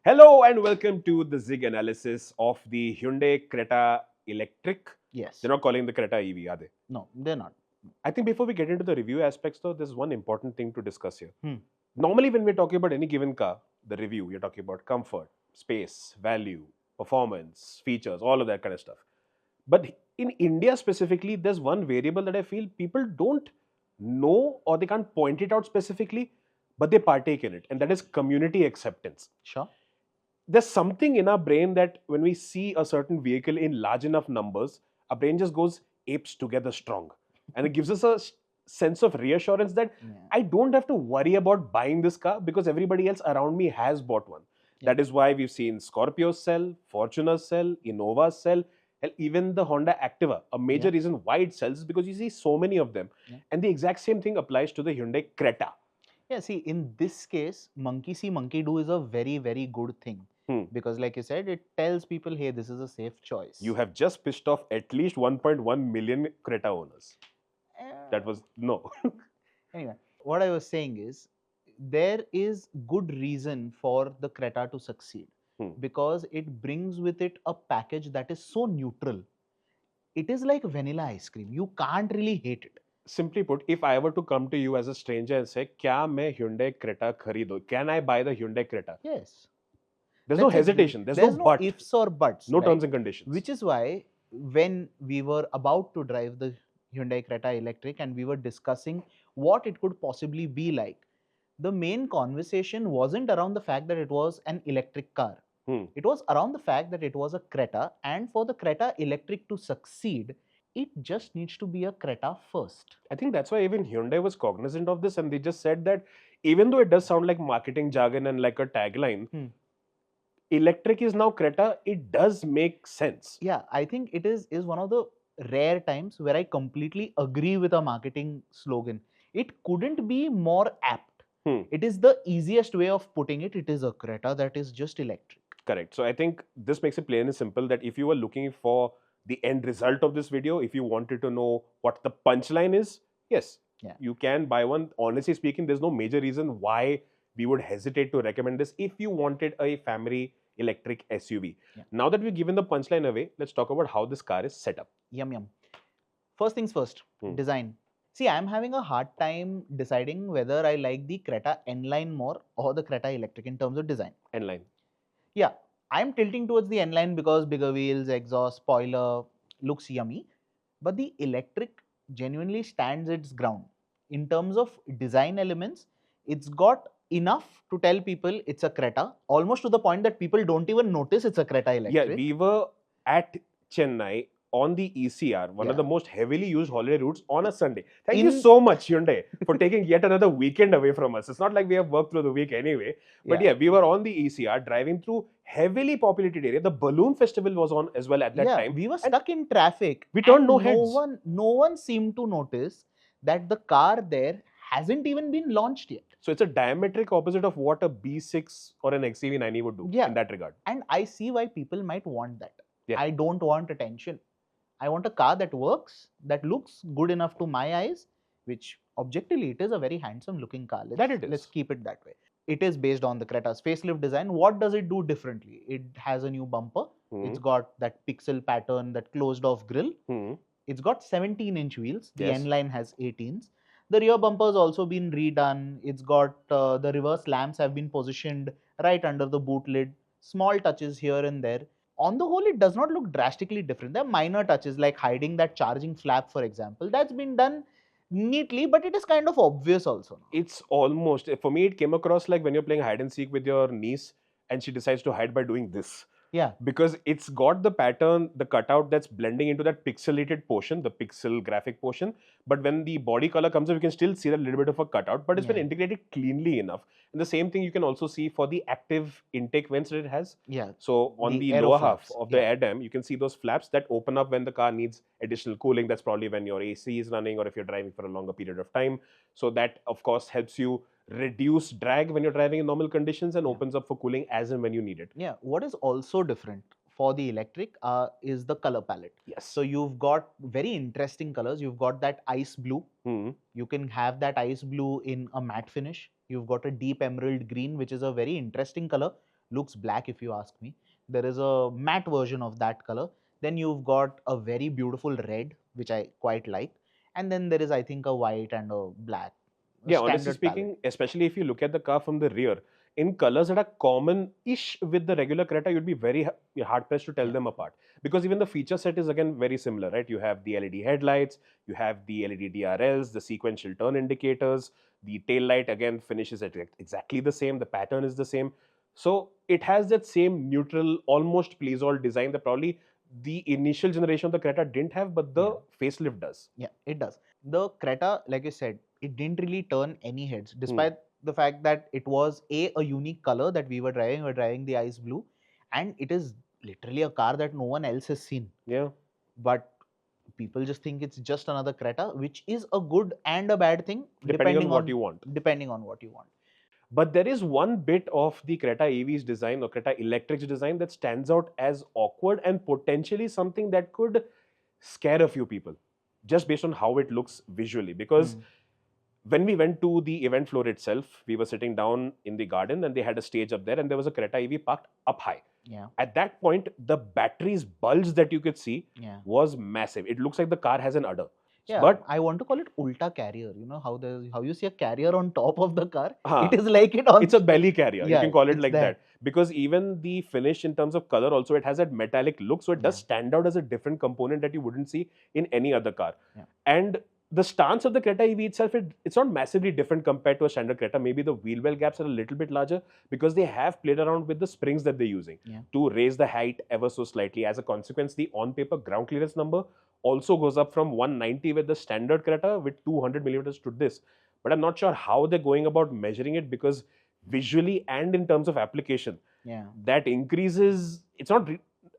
Hello and welcome to the ZigAnalysis of the Hyundai Creta Electric. Yes. They're not calling the Creta EV, are they? No, they're not. I think before we get into the review aspects, though, there's one important thing to discuss here. Hmm. Normally, when we're talking about any given car, the review, we're talking about comfort, space, value, performance, features, all of that kind of stuff. But in India specifically, there's one variable that I feel people don't know or they can't point it out specifically, but they partake in it, and that is community acceptance. Sure. There's something in our brain that when we see a certain vehicle in large enough numbers, our brain just goes apes together strong. And it gives us a sense of reassurance that Yeah. I don't have to worry about buying this car because everybody else around me has bought one. Yeah. That is why we've seen Scorpios sell, Fortuners sell, Innovas sell, and even the Honda Activa. A major Yeah. reason why it sells is because you see so many of them. Yeah. And the exact same thing applies to the Hyundai Creta. Yeah, see, in this case, monkey see, monkey do is a very, very good thing. Because, like you said, it tells people, hey, this is a safe choice. You have just pissed off at least 1.1 million Creta owners. That was no. Anyway, what I was saying is, there is good reason for the Creta to succeed because it brings with it a package that is so neutral. It is like vanilla ice cream. You can't really hate it. Simply put, if I were to come to you as a stranger and say, "Kya main Hyundai Creta kharido?" Can I buy the Hyundai Creta? Yes. There's no hesitation. There's no but. Ifs or buts. No right? terms and conditions. Which is why when we were about to drive the Hyundai Creta Electric and we were discussing what it could possibly be like, the main conversation wasn't around the fact that it was an electric car. It was around the fact that it was a Creta, and for the Creta Electric to succeed, it just needs to be a Creta first. I think that's why even Hyundai was cognizant of this, and they just said that even though it does sound like marketing jargon and like a tagline, electric is now Creta, it does make sense. Yeah, I think it is one of the rare times where I completely agree with a marketing slogan. It couldn't be more apt. It is the easiest way of putting it. It is a Creta that is just electric. Correct. So I think this makes it plain and simple that if you were looking for the end result of this video, if you wanted to know what the punchline is, yes, you can buy one. Honestly speaking, there's no major reason why we would hesitate to recommend this if you wanted a family electric SUV. Now that we've given the punchline away, let's talk about how this car is set up. Yum. First things first, design. See, I'm having a hard time deciding whether I like the Creta N-Line more or the Creta Electric in terms of design. N-Line. Yeah, I'm tilting towards the N-Line because bigger wheels, exhaust, spoiler, looks yummy. But the Electric genuinely stands its ground. In terms of design elements, it's got enough to tell people it's a Creta, almost to the point that people don't even notice it's a Creta Electric. Yeah, we were at Chennai on the ECR, one of the most heavily used holiday routes on a Sunday. Thank you so much, Hyundai, for taking yet another weekend away from us. It's not like we have worked through the week anyway. But yeah, we were on the ECR driving through heavily populated area. The balloon festival was on as well at that time. We were stuck in traffic. We turned no heads. No one seemed to notice that the car there hasn't even been launched yet. So it's a diametric opposite of what a B6 or an XCV90 would do in that regard. And I see why people might want that. I don't want attention. I want a car that works, that looks good enough to my eyes, which objectively it is a very handsome looking car. Let's keep it that way. It is based on the Creta's facelift design. What does it do differently? It has a new bumper. It's got that pixel pattern, that closed off grille. It's got 17-inch wheels. The N-Line has 18s. The rear bumper has also been redone. It's got the reverse lamps have been positioned right under the boot lid. Small touches here and there. On the whole, it does not look drastically different. There are minor touches like hiding that charging flap, for example. That's been done neatly, but it is kind of obvious also. It's almost, for me, it came across like when you're playing hide and seek with your niece and she decides to hide by doing this. Yeah. Because it's got the pattern, the cutout that's blending into that pixelated portion, the pixel graphic portion. But when the body color comes up, you can still see that little bit of a cutout, but it's been integrated cleanly enough. And the same thing you can also see for the active intake vents that it has. Yeah. So on the lower half of the air dam, you can see those flaps that open up when the car needs additional cooling. That's probably when your AC is running or if you're driving for a longer period of time. So that, of course, helps you reduce drag when you're driving in normal conditions and opens up for cooling as and when you need it. Yeah, what is also different for the electric is the color palette. Yes. So you've got very interesting colors. You've got that ice blue. You can have that ice blue in a matte finish. You've got a deep emerald green, which is a very interesting color. looks black if you ask me. There is a matte version of that color. Then you've got a very beautiful red, which I quite like. And then there is, I think, a white and a black. Yeah, honestly Standard speaking, palette. especially if you look at the car from the rear, in colors that are common-ish with the regular Creta, you'd be very hard-pressed to tell them apart. Because even the feature set is again very similar, right? You have the LED headlights, you have the LED DRLs, the sequential turn indicators, the tail light again finishes at exactly the same, the pattern is the same. So it has that same neutral, almost please all design that probably the initial generation of the Creta didn't have, but the facelift does. Yeah, it does. The Creta, like I said, it didn't really turn any heads, despite the fact that it was a unique color that we were driving. We were driving the ice blue, and it is literally a car that no one else has seen. Yeah. But people just think it's just another Creta, which is a good and a bad thing, Depending on what you want. Depending on what you want. But there is one bit of the Creta EV's design or Creta Electric's design that stands out as awkward and potentially something that could scare a few people just based on how it looks visually. Because when we went to the event floor itself, we were sitting down in the garden and they had a stage up there and there was a Creta EV parked up high. Yeah. At that point, the battery's bulge that you could see was massive. It looks like the car has an udder. Yeah, but I want to call it ulta carrier. You know how you see a carrier on top of the car? It is like it on. It's a belly carrier. Yeah, you can call it like that. Because even the finish in terms of color also, it has that metallic look. So it does stand out as a different component that you wouldn't see in any other car. Yeah. And the stance of the Creta EV itself, it's not massively different compared to a standard Creta. Maybe the wheel well gaps are a little bit larger because they have played around with the springs that they're using to raise the height ever so slightly. As a consequence, the on-paper ground clearance number also goes up from 190 with the standard Creta with 200 millimeters to this. But I'm not sure how they're going about measuring it because visually and in terms of application, that increases, it's not,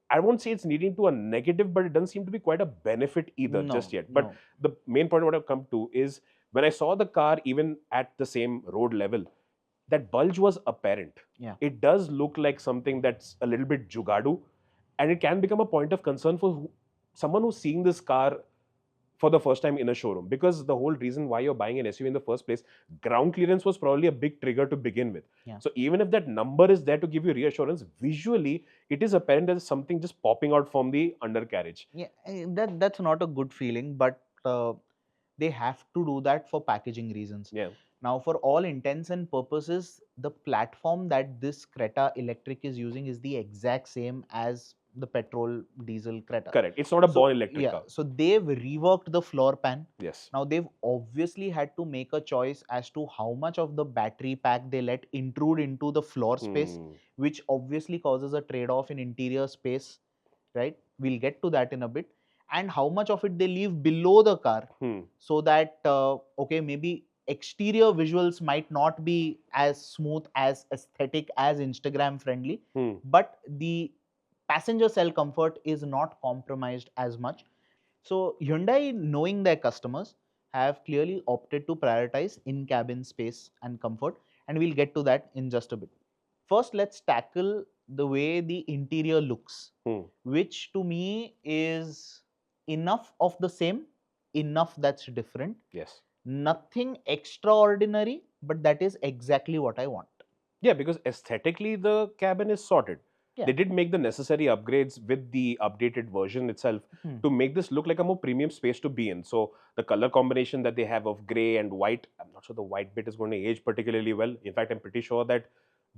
I won't say it's leading to a negative, but it doesn't seem to be quite a benefit either just yet. But the main point what I've come to is when I saw the car even at the same road level, that bulge was apparent. Yeah. It does look like something that's a little bit jugadu, and it can become a point of concern for someone who's seeing this car for the first time in a showroom, because the whole reason why you're buying an SUV in the first place, ground clearance was probably a big trigger to begin with. Yeah. So even if that number is there to give you reassurance, visually it is apparent there's something just popping out from the undercarriage. Yeah, that's not a good feeling, but they have to do that for packaging reasons. Yeah. Now, for all intents and purposes, the platform that this Creta Electric is using is the exact same as the petrol diesel Creta. Correct. It's not a born electric car. So they've reworked the floor pan. Yes. Now they've obviously had to make a choice as to how much of the battery pack they let intrude into the floor space, which obviously causes a trade-off in interior space, right? We'll get to that in a bit. And how much of it they leave below the car, so that, okay, maybe exterior visuals might not be as smooth, as aesthetic, as Instagram friendly, but the passenger cell comfort is not compromised as much. So Hyundai, knowing their customers, have clearly opted to prioritize in-cabin space and comfort, and we'll get to that in just a bit. First, let's tackle the way the interior looks, which to me is enough of the same, enough that's different. Yes. Nothing extraordinary, but that is exactly what I want. Yeah, because aesthetically the cabin is sorted. Yeah. They did make the necessary upgrades with the updated version itself to make this look like a more premium space to be in. So the color combination that they have of grey and white, I'm not sure the white bit is going to age particularly well. In fact, I'm pretty sure that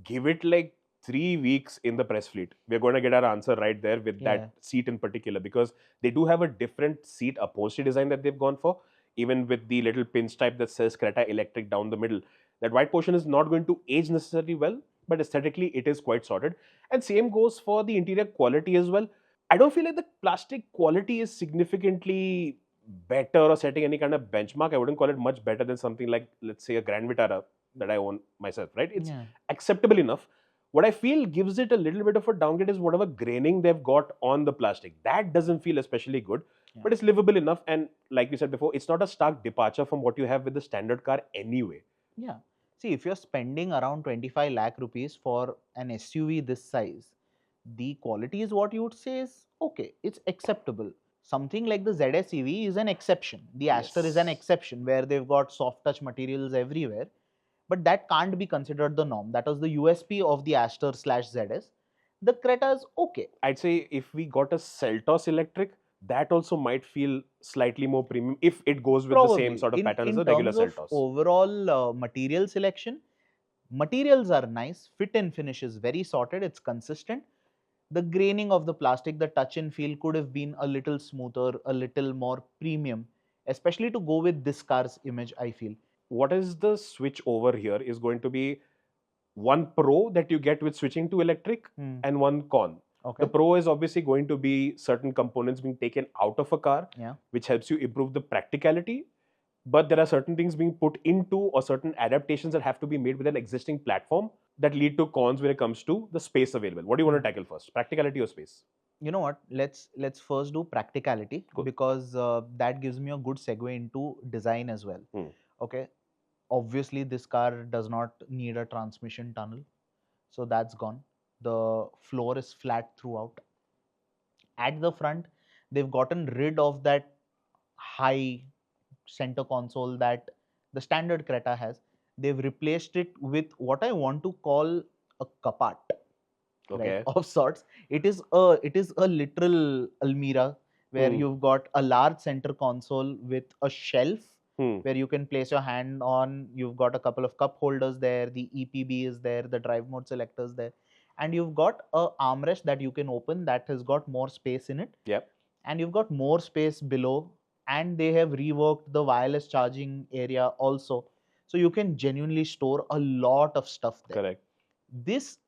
give it like 3 weeks in the press fleet, we're going to get our answer right there with that seat in particular, because they do have a different seat upholstery design that they've gone for, even with the little pinstripe that says Creta Electric down the middle. That white portion is not going to age necessarily well, but aesthetically it is quite sorted. And same goes for the interior quality as well. I don't feel like the plastic quality is significantly better or setting any kind of benchmark. I wouldn't call it much better than something like, let's say, a Grand Vitara that I own myself, right? It's acceptable enough. What I feel gives it a little bit of a downgrade is whatever graining they've got on the plastic. That doesn't feel especially good, but it's livable enough. And like you said before, it's not a stark departure from what you have with the standard car anyway. Yeah. See, if you're spending around 25 lakh rupees for an SUV this size, the quality is what you would say is okay, it's acceptable. Something like the ZS EV is an exception. The Aster is an exception, where they've got soft touch materials everywhere. but that can't be considered the norm. That was the USP of the Aster / ZS. The Creta is okay. I'd say if we got a Seltos electric, that also might feel slightly more premium if it goes with the same sort of pattern as the regular Seltos. In terms of overall material selection, materials are nice. Fit and finish is very sorted. It's consistent. The graining of the plastic, the touch and feel could have been a little smoother, a little more premium, especially to go with this car's image, I feel. What is the switch over here is going to be one pro that you get with switching to electric and one con. Okay. The pro is obviously going to be certain components being taken out of a car, which helps you improve the practicality. But there are certain things being put into or certain adaptations that have to be made with an existing platform that lead to cons when it comes to the space available. What do you want to tackle first, practicality or space? You know what? Let's first do practicality. Cool. Because that gives me a good segue into design as well. Okay. Obviously, this car does not need a transmission tunnel, so that's gone. The floor is flat throughout. At the front, they've gotten rid of that high center console that the standard Creta has. They've replaced it with what I want to call a kaput, right, of sorts. It is a literal almirah where you've got a large center console with a shelf where you can place your hand on. You've got a couple of cup holders there. The EPB is there. The drive mode selector is there. And you've got a armrest that you can open that has got more space in it. Yep. And you've got more space below. And they have reworked the wireless charging area also. So you can genuinely store a lot of stuff there. Correct. This,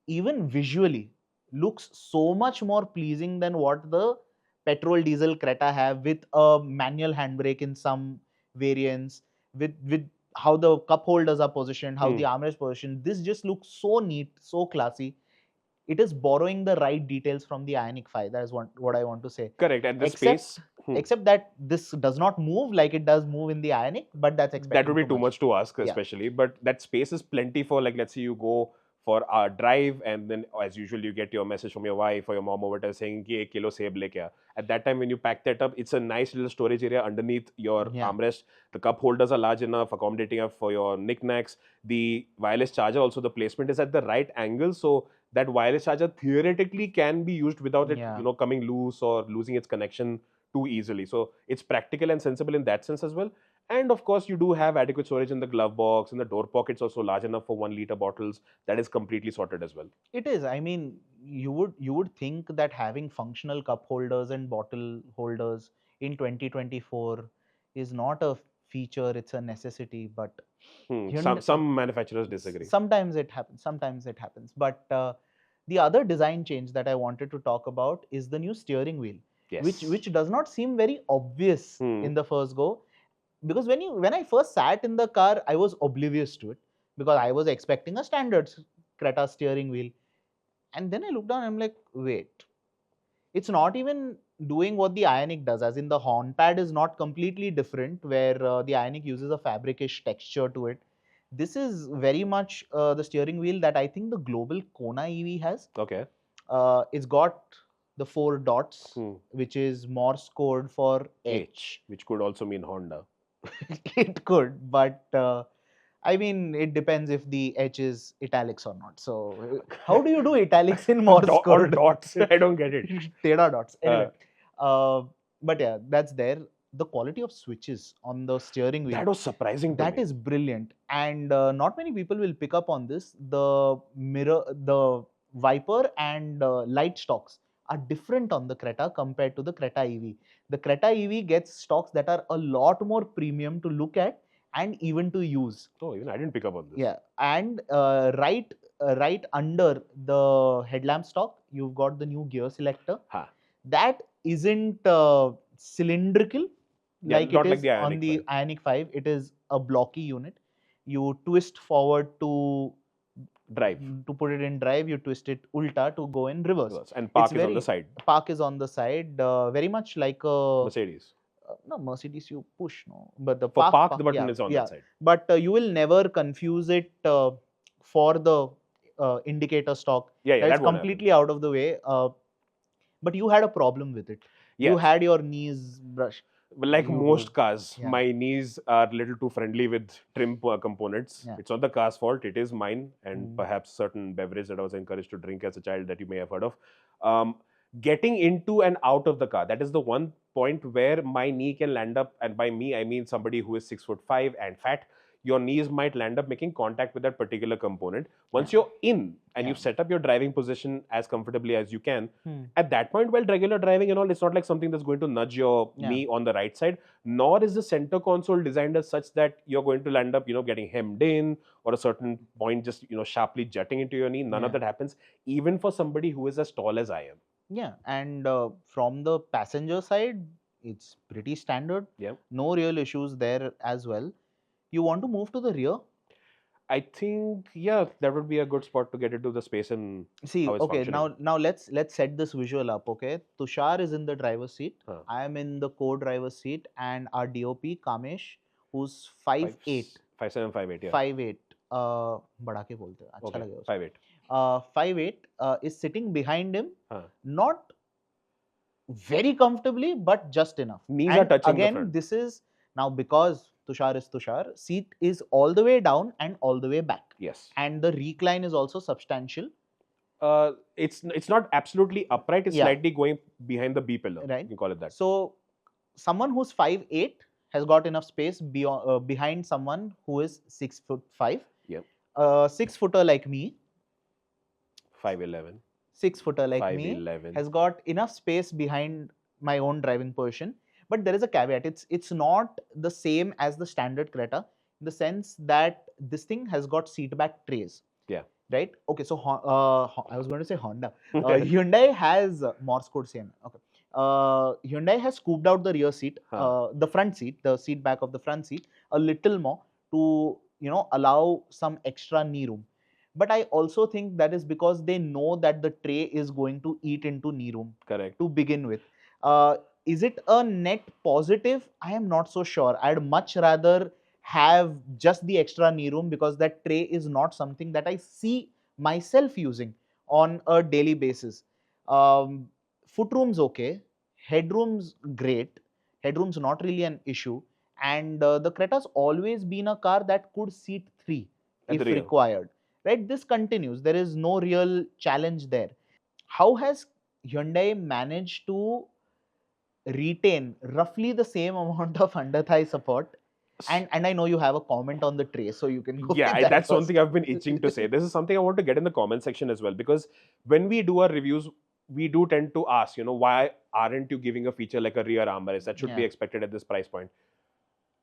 even visually, looks so much more pleasing than what the petrol diesel Creta have, with a manual handbrake in some variants, with how the cup holders are positioned, how the armrest positioned. This just looks so neat, so classy. It is borrowing the right details from the Ioniq 5. That is what I want to say. Correct. And the space. Except that this does not move like it does move in the Ioniq, but that's expected. That would be too much to ask, especially. Yeah. But that space is plenty for, like, let's say you go for a drive, and then as usual you get your message from your wife or your mom or whatever saying ki 1 kilo seb leke aa. At that time when you pack that up, it's a nice little storage area underneath your armrest. The cup holders are large enough, accommodating enough for your knickknacks. The wireless charger also, the placement is at the right angle, so that wireless charger theoretically can be used without it coming loose or losing its connection too easily. So it's practical and sensible in that sense as well. And of course, you do have adequate storage in the glove box, and the door pockets also large enough for 1 liter bottles. That is completely sorted as well. It is. I mean, you would think that having functional cup holders and bottle holders in 2024 is not a feature; it's a necessity. But some manufacturers disagree. Sometimes it happens. Sometimes it happens. But the other design change that I wanted to talk about is the new steering wheel, which does not seem very obvious in the first go. Because when I first sat in the car, I was oblivious to it because I was expecting a standard Creta steering wheel. And then I looked down and I'm like, wait, it's not even doing what the Ioniq does, as in the horn pad is not completely different, where the Ioniq uses a fabricish texture to it. This is very much the steering wheel that I think the global Kona EV has. Okay. It's got the 4 dots, which is Morse code for H. Which could also mean Honda. It could, but I mean, it depends if the H is italics or not. So, how do you do italics in Morse code? Or dots. I don't get it. Teda dots. Anyway, but yeah, that's there. The quality of switches on the steering wheel, that was surprising to me. That is brilliant. And not many people will pick up on this. The mirror, the wiper and light stalks are different on the Creta compared to the Creta EV. The Creta EV gets stalks that are a lot more premium to look at and even to use. Oh, even I didn't pick up on this. Yeah, and right under the headlamp stalk, you've got the new gear selector. That isn't cylindrical like it is on the Ioniq 5. It is a blocky unit. You twist forward to drive. To put it in drive, you twist it ulta to go in reverse. And park is on the side. Park is on the side, very much like a Mercedes. No, Mercedes you push, no. But the park the button is on that side. But you will never confuse it for the indicator stalk. That's completely out of the way. But you had a problem with it. You had your knees brushed. Like most cars, Yeah. my knees are a little too friendly with trim components. Yeah. It's not the car's fault, it is mine, and perhaps certain beverage that I was encouraged to drink as a child that you may have heard of. Getting into and out of the car, that is the one point where my knee can land up, and by me I mean somebody who is 6'5" and fat. Your knees might land up making contact with that particular component. Once you're in and you've set up your driving position as comfortably as you can, at that point, while regular driving and all, it's not like something that's going to nudge your knee on the right side, nor is the center console designed as such that you're going to land up, getting hemmed in, or a certain point just, sharply jutting into your knee. None of that happens, even for somebody who is as tall as I am. Yeah, and from the passenger side, it's pretty standard. Yeah. No real issues there as well. You want to move to the rear? I think, yeah, that would be a good spot to get into the space and see. how it's Okay, functioning. now let's set this visual up. Okay, Tushar is in the driver's seat. I am in the co-driver's seat, and our DOP Kamesh, who's 5'8", 5'7", 5'8", yeah. 5'8", बढ़ा के बोलते हैं, अच्छा लगेगा उसको. 5'8", 5'8", is sitting behind him, not very comfortably, but just enough. Knees are touching the front. Again, this is now because Tushar is Tushar, seat is all the way down and all the way back. Yes. And the recline is also substantial. It's not absolutely upright, it's slightly going behind the B pillar. Right. You can call it that. So, someone who's 5'8" has got enough space behind someone who is 6'5". Yep. 6-footer like me. 5'11". 6-footer like 5'11". me has got enough space behind my own driving position. But there is a caveat. It's not the same as the standard Creta in the sense that this thing has got seat back trays. Yeah. Right? Okay, so I was going to say Honda. Hyundai has Morse code same. Okay. Hyundai has scooped out the rear seat, the front seat, the seat back of the front seat a little more to allow some extra knee room. But I also think that is because they know that the tray is going to eat into knee room. Correct. To begin with. Is it a net positive? I am not so sure. I'd much rather have just the extra knee room because that tray is not something that I see myself using on a daily basis. Footroom's okay. Headroom's great. Headroom's not really an issue. And the Creta's always been a car that could seat 3 if required. Right? This continues. There is no real challenge there. How has Hyundai managed to retain roughly the same amount of under thigh support? And I know you have a comment on the tray, so you can go. Yeah, that's something I've been itching to say. This is something I want to get in the comment section as well, because when we do our reviews, we do tend to ask, why aren't you giving a feature like a rear armrest that should be expected at this price point?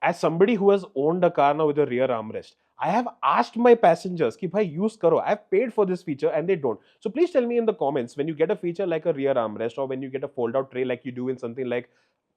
As somebody who has owned a car now with a rear armrest, I have asked my passengers, ki bhai use karo. I've paid for this feature and they don't. So please tell me in the comments, when you get a feature like a rear armrest or when you get a fold out tray like you do in something like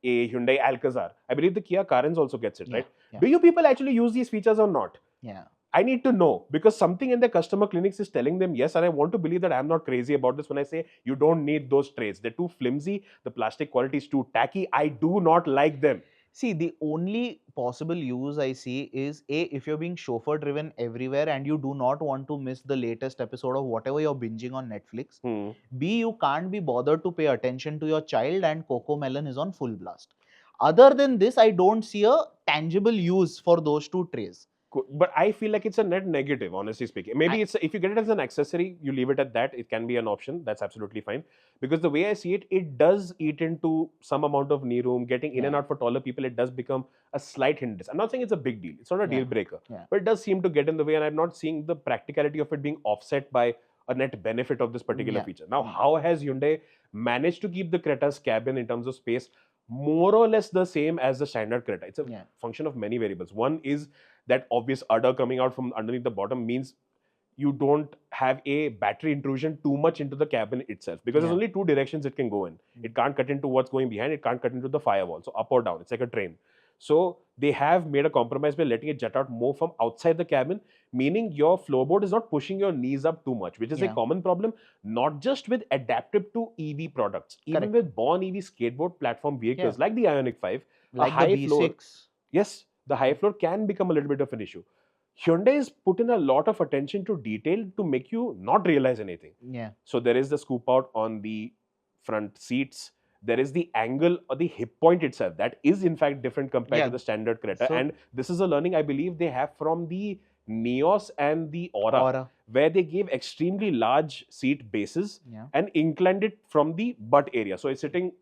a Hyundai Alcazar, I believe the Kia Carens also gets it, right? Yeah. Do you people actually use these features or not? Yeah. I need to know, because something in the customer clinics is telling them yes, and I want to believe that I'm not crazy about this when I say you don't need those trays. They're too flimsy, the plastic quality is too tacky, I do not like them. See, the only possible use I see is A, if you're being chauffeur driven everywhere and you do not want to miss the latest episode of whatever you're binging on Netflix. B, you can't be bothered to pay attention to your child and Coco Melon is on full blast. Other than this, I don't see a tangible use for those two trays. But I feel like it's a net negative, honestly speaking. Maybe if you get it as an accessory, you leave it at that. It can be an option. That's absolutely fine. Because the way I see it, it does eat into some amount of knee room. Getting in and out for taller people, it does become a slight hindrance. I'm not saying it's a big deal. It's not a deal breaker. But it does seem to get in the way, and I'm not seeing the practicality of it being offset by a net benefit of this particular feature. Now, how has Hyundai managed to keep the Creta's cabin in terms of space more or less the same as the standard Creta? It's a function of many variables. One is that obvious udder coming out from underneath the bottom means you don't have a battery intrusion too much into the cabin itself, because there's only two directions it can go in. It can't cut into what's going behind, it can't cut into the firewall, so up or down. It's like a train. So they have made a compromise by letting it jet out more from outside the cabin, meaning your floorboard is not pushing your knees up too much, which is a common problem, not just with adaptive to EV products, even with born EV skateboard platform vehicles like the Ioniq 5, like the V6. Floor, yes, the high floor can become a little bit of an issue. Hyundai has put in a lot of attention to detail to make you not realize anything. Yeah. So there is the scoop out on the front seats. there is the angle or the hip point itself that is in fact different compared to Yeah. the standard Creta. So- And this is a learning I believe they have from the Neos and the Aura, where they gave extremely large seat bases Yeah. and inclined it from the butt area. So it's sitting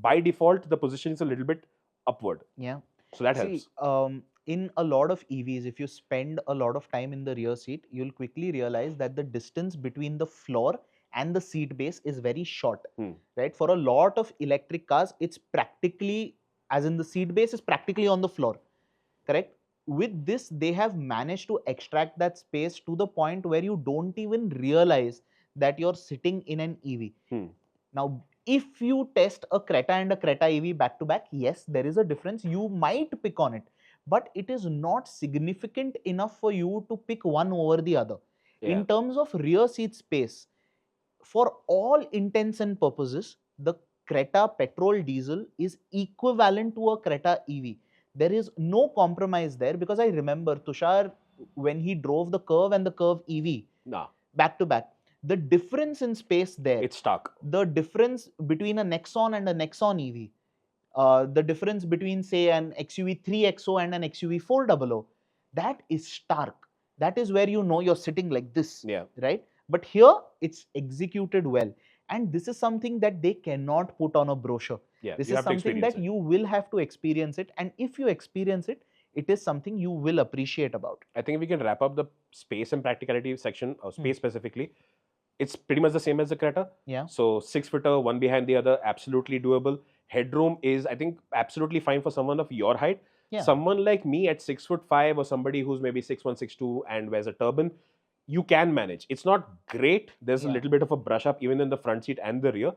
by default, the position is a little bit upward. Yeah. So that See, helps. in a lot of EVs, if you spend a lot of time in the rear seat, you'll quickly realize that the distance between the floor and the seat base is very short, right? For a lot of electric cars, it's practically, as in the seat base is practically on the floor, correct? With this, they have managed to extract that space to the point where you don't even realize that you're sitting in an EV. Now, if you test a Creta and a Creta EV back to back, yes, there is a difference. You might pick on it, but it is not significant enough for you to pick one over the other. Yeah. In terms of rear seat space, for all intents and purposes, the Creta petrol diesel is equivalent to a Creta EV. There is no compromise there, because I remember Tushar, when he drove the Curve and the Curve EV back to back, the difference in space there, it's stark. The difference between a Nexon and a Nexon EV, the difference between, say, an XUV 3XO and an XUV 400, that is stark. That is where you know you're sitting like this, right? But here, it's executed well. And this is something that they cannot put on a brochure. This is something that you will have to experience it. And if you experience it, it is something you will appreciate about. I think we can wrap up the space and practicality section, or space specifically. It's pretty much the same as the Creta. Yeah. So 6-footer, one behind the other, absolutely doable. Headroom is, I think, absolutely fine for someone of your height. Yeah. Someone like me at 6'5" or somebody who's maybe 6'1", 6'2" and wears a turban, you can manage. It's not great. There's a little bit of a brush up even in the front seat and the rear.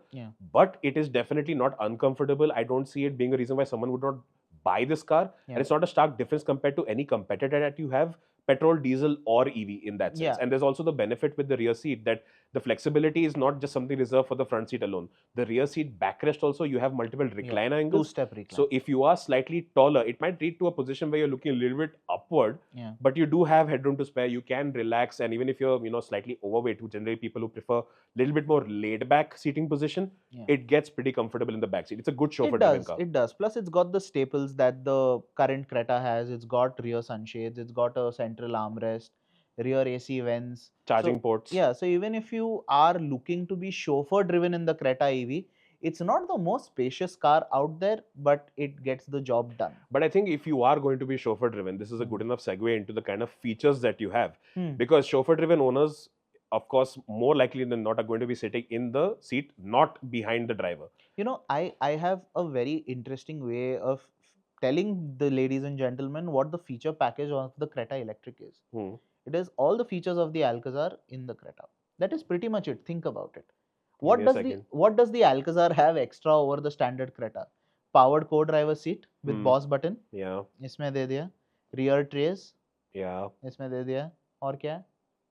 But it is definitely not uncomfortable. I don't see it being a reason why someone would not buy this car. And it's not a stark difference compared to any competitor that you have, petrol, diesel or EV in that sense. And there's also the benefit with the rear seat that the flexibility is not just something reserved for the front seat alone. The rear seat backrest also, you have multiple recline angles. Two-step recline. So if you are slightly taller, it might lead to a position where you're looking a little bit upward, but you do have headroom to spare. You can relax, and even if you're slightly overweight, who generally people who prefer a little bit more laid back seating position, it gets pretty comfortable in the back seat. It's a good chauffeur-driven car. It does. Plus, it's got the staples that the current Creta has. It's got rear sunshades. It's got a central armrest, rear AC vents, charging ports. Yeah, so even if you are looking to be chauffeur-driven in the Creta EV, it's not the most spacious car out there, but it gets the job done. But I think if you are going to be chauffeur-driven, this is a good enough segue into the kind of features that you have. Because chauffeur-driven owners, of course, more likely than not are going to be sitting in the seat, not behind the driver. I have a very interesting way of telling the ladies and gentlemen what the feature package of the Creta Electric is. It is all the features of the Alcazar in the Creta. That is pretty much it. Think about it. What does the Alcazar have extra over the standard Creta? Powered co-driver seat with boss button. Yeah. इसमें दे दिया. Rear trays. Yeah. इसमें दे दिया. और क्या?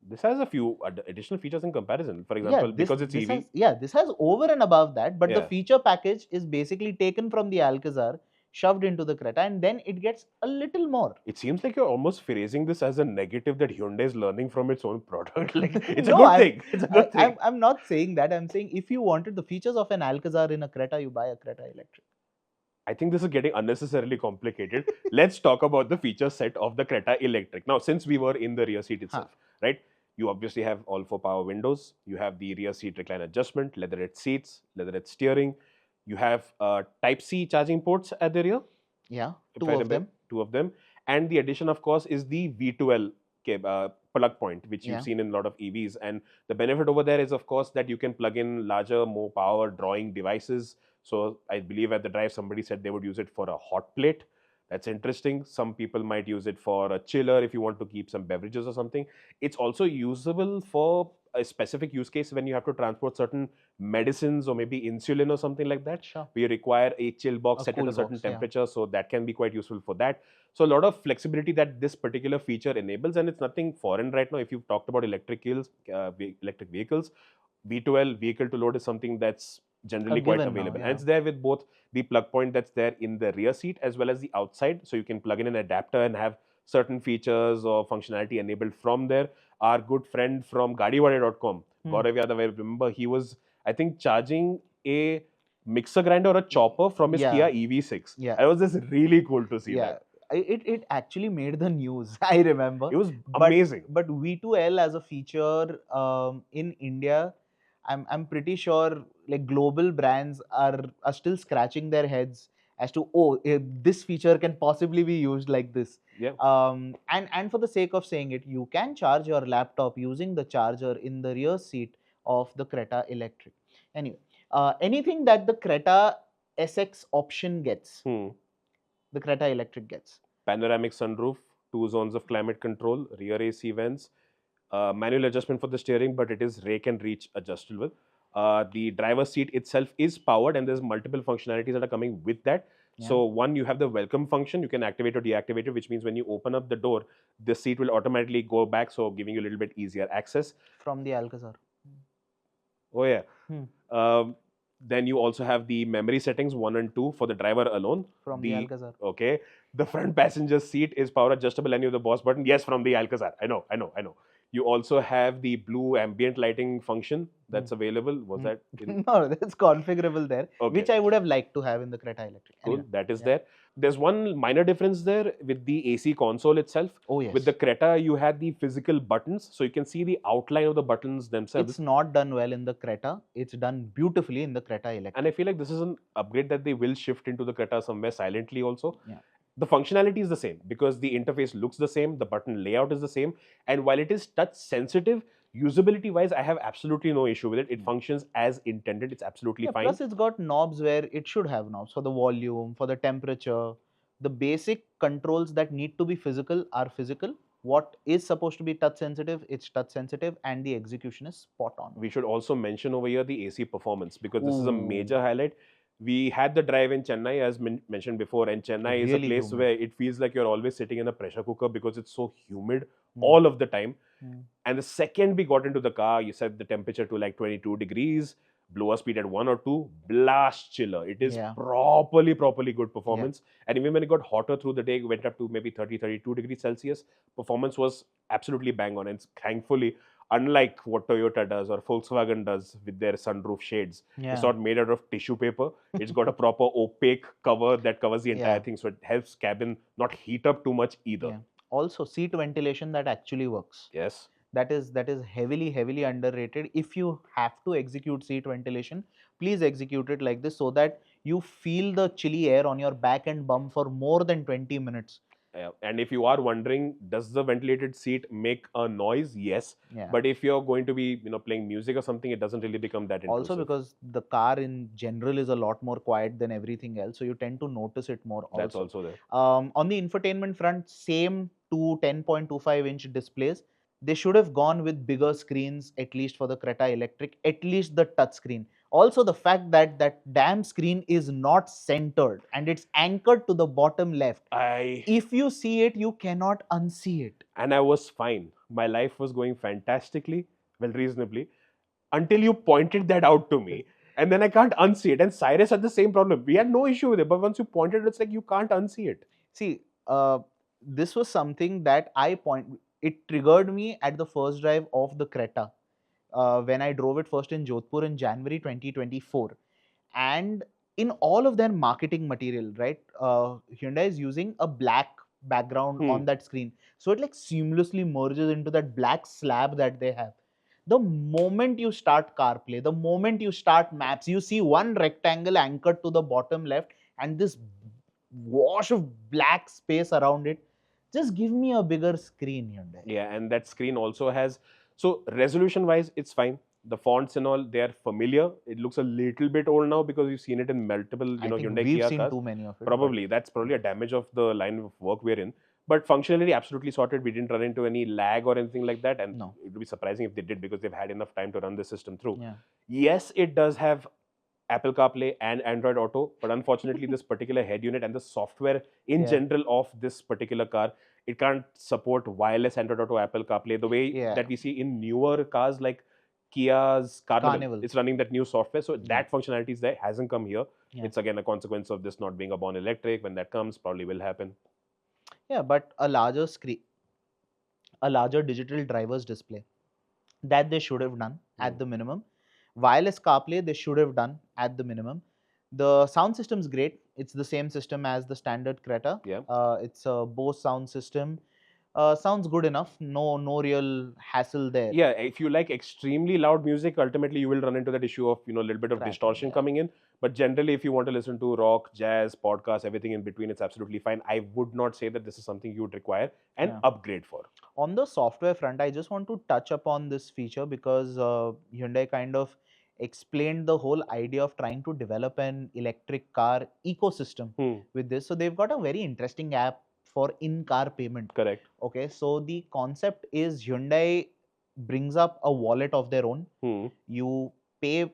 This has a few additional features in comparison. For example, because it's EV. This has over and above that, but the feature package is basically taken from the Alcazar, shoved into the Creta, and then it gets a little more. It seems like you're almost phrasing this as a negative that Hyundai is learning from its own product. Like, it's a good thing. It's a good thing. I'm not saying that. I'm saying if you wanted the features of an Alcazar in a Creta, you buy a Creta Electric. I think this is getting unnecessarily complicated. Let's talk about the feature set of the Creta Electric. Now, since we were in the rear seat itself, right? You obviously have all 4 power windows. You have the rear seat recline adjustment, leatherette seats, leatherette steering. You have Type-C charging ports at the rear. Yeah, two of them. And the addition, of course, is the V2L plug point, which you've seen in a lot of EVs. And the benefit over there is, of course, that you can plug in larger, more power drawing devices. So I believe at the drive, somebody said they would use it for a hot plate. That's interesting. Some people might use it for a chiller if you want to keep some beverages or something. It's also usable for a specific use case when you have to transport certain medicines or maybe insulin or something like that. Sure. We require a chill box set at a certain temperature, so that can be quite useful for that. So a lot of flexibility that this particular feature enables, and it's nothing foreign right now. If you've talked about electric vehicles, V2L, vehicle to load, is something that's generally quite available. And it's there with both the plug point that's there in the rear seat as well as the outside. So you can plug in an adapter and have certain features or functionality enabled from there. Our good friend from Gadiwade.com, Gaurav Yadav, I remember he was, I think, charging a mixer grinder or a chopper from his Kia EV6. Yeah. It was just really cool to see that. It actually made the news. I remember. It was amazing. But V2L as a feature in India, I'm pretty sure like global brands are still scratching their heads as to this feature can possibly be used like this. Yeah. And for the sake of saying it, you can charge your laptop using the charger in the rear seat of the Creta Electric. Anyway, anything that the Creta SX option gets, the Creta Electric gets. Panoramic sunroof, 2 zones of climate control, rear AC vents, manual adjustment for the steering, but it is rake and reach adjustable. The driver's seat itself is powered, and there's multiple functionalities that are coming with that. Yeah. So one, you have the welcome function. You can activate or deactivate it, which means when you open up the door, the seat will automatically go back, so giving you a little bit easier access. From the Alcazar. Oh yeah. Then you also have the memory settings 1 and 2 for the driver alone. From the Alcazar. Okay. The front passenger seat is power adjustable, any of the boss button. Yes, from the Alcazar. I know. You also have the blue ambient lighting function that's available. Was that? No, that's configurable there, which I would have liked to have in the Creta Electric. Cool, anyway, that is there. There's one minor difference there with the AC console itself. Oh yes. With the Creta, you had the physical buttons, so you can see the outline of the buttons themselves. It's not done well in the Creta. It's done beautifully in the Creta Electric. And I feel like this is an upgrade that they will shift into the Creta somewhere silently also. Yeah. The functionality is the same because the interface looks the same, the button layout is the same, and while it is touch sensitive, usability wise, I have absolutely no issue with it. It functions as intended. It's absolutely fine. Plus, it's got knobs where it should have knobs for the volume, for the temperature. The basic controls that need to be physical are physical. What is supposed to be touch sensitive, it's touch sensitive, and the execution is spot on. We should also mention over here the AC performance because this is a major highlight. We had the drive in Chennai, as mentioned before, and Chennai is a place where it feels like you're always sitting in a pressure cooker because it's so humid all of the time. And the second we got into the car, you set the temperature to like 22 degrees, blower speed at 1 or 2, blast chiller. It is properly good performance. And even when it got hotter through the day, it went up to maybe 30, 32 degrees Celsius. Performance was absolutely bang on. And thankfully, unlike what Toyota does or Volkswagen does with their sunroof shades, it's not made out of tissue paper. It's got a proper opaque cover that covers the entire thing, so it helps cabin not heat up too much either. Also, seat ventilation that actually works. Yes. That is heavily underrated. If you have to execute seat ventilation, please execute it like this so that you feel the chilly air on your back and bum for more than 20 minutes. And if you are wondering, does the ventilated seat make a noise? Yes. But if you're going to be, playing music or something, it doesn't really become that intrusive. Also because the car in general is a lot more quiet than everything else, so you tend to notice it more. That's also there. On the infotainment front, same 2 10.25-inch displays. They should have gone with bigger screens, at least for the Creta Electric, at least the touch screen. Also, the fact that that damn screen is not centered and it's anchored to the bottom left. If you see it, you cannot unsee it. And I was fine. My life was going fantastically, well, reasonably, until you pointed that out to me. And then I can't unsee it. And Cyrus had the same problem. We had no issue with it. But once you pointed it, it's like you can't unsee it. See, this was something that it triggered me at the first drive of the Creta when I drove it first in Jodhpur in January 2024. And in all of their marketing material, right, Hyundai is using a black background on that screen. So it like seamlessly merges into that black slab that they have. The moment you start CarPlay, the moment you start Maps, you see one rectangle anchored to the bottom left and this wash of black space around it. Just give me a bigger screen, Hyundai. Yeah, and that screen also has, so resolution-wise, it's fine. The fonts and all, they are familiar. It looks a little bit old now because you've seen it in multiple, Hyundai Kia cars. We've seen too many of it. Probably. That's probably a damage of the line of work we're in. But functionally, absolutely sorted. We didn't run into any lag or anything like that. And it would be surprising if they did because they've had enough time to run the system through. Yeah. Yes, it does have Apple CarPlay and Android Auto, but unfortunately this particular head unit and the software in general of this particular car, it can't support wireless Android Auto, Apple CarPlay the way that we see in newer cars like Kia's Carnival. It's running that new software, so that functionality is there, hasn't come here. It's again a consequence of this not being a born electric. When that comes, probably will happen. Yeah, but a larger screen, a larger digital driver's display, that they should have done at the minimum. Wireless CarPlay, they should have done at the minimum. The sound system is great. It's the same system as the standard Creta. Yeah. It's a Bose sound system. Sounds good enough. No real hassle there. Yeah, if you like extremely loud music, ultimately you will run into that issue of, a little bit of Cracking, distortion yeah. coming in. But generally, if you want to listen to rock, jazz, podcasts, everything in between, it's absolutely fine. I would not say that this is something you would require an upgrade for. On the software front, I just want to touch upon this feature because Hyundai kind of explained the whole idea of trying to develop an electric car ecosystem with this. So they've got a very interesting app for in-car payment. Correct. Okay, so the concept is Hyundai brings up a wallet of their own. You pay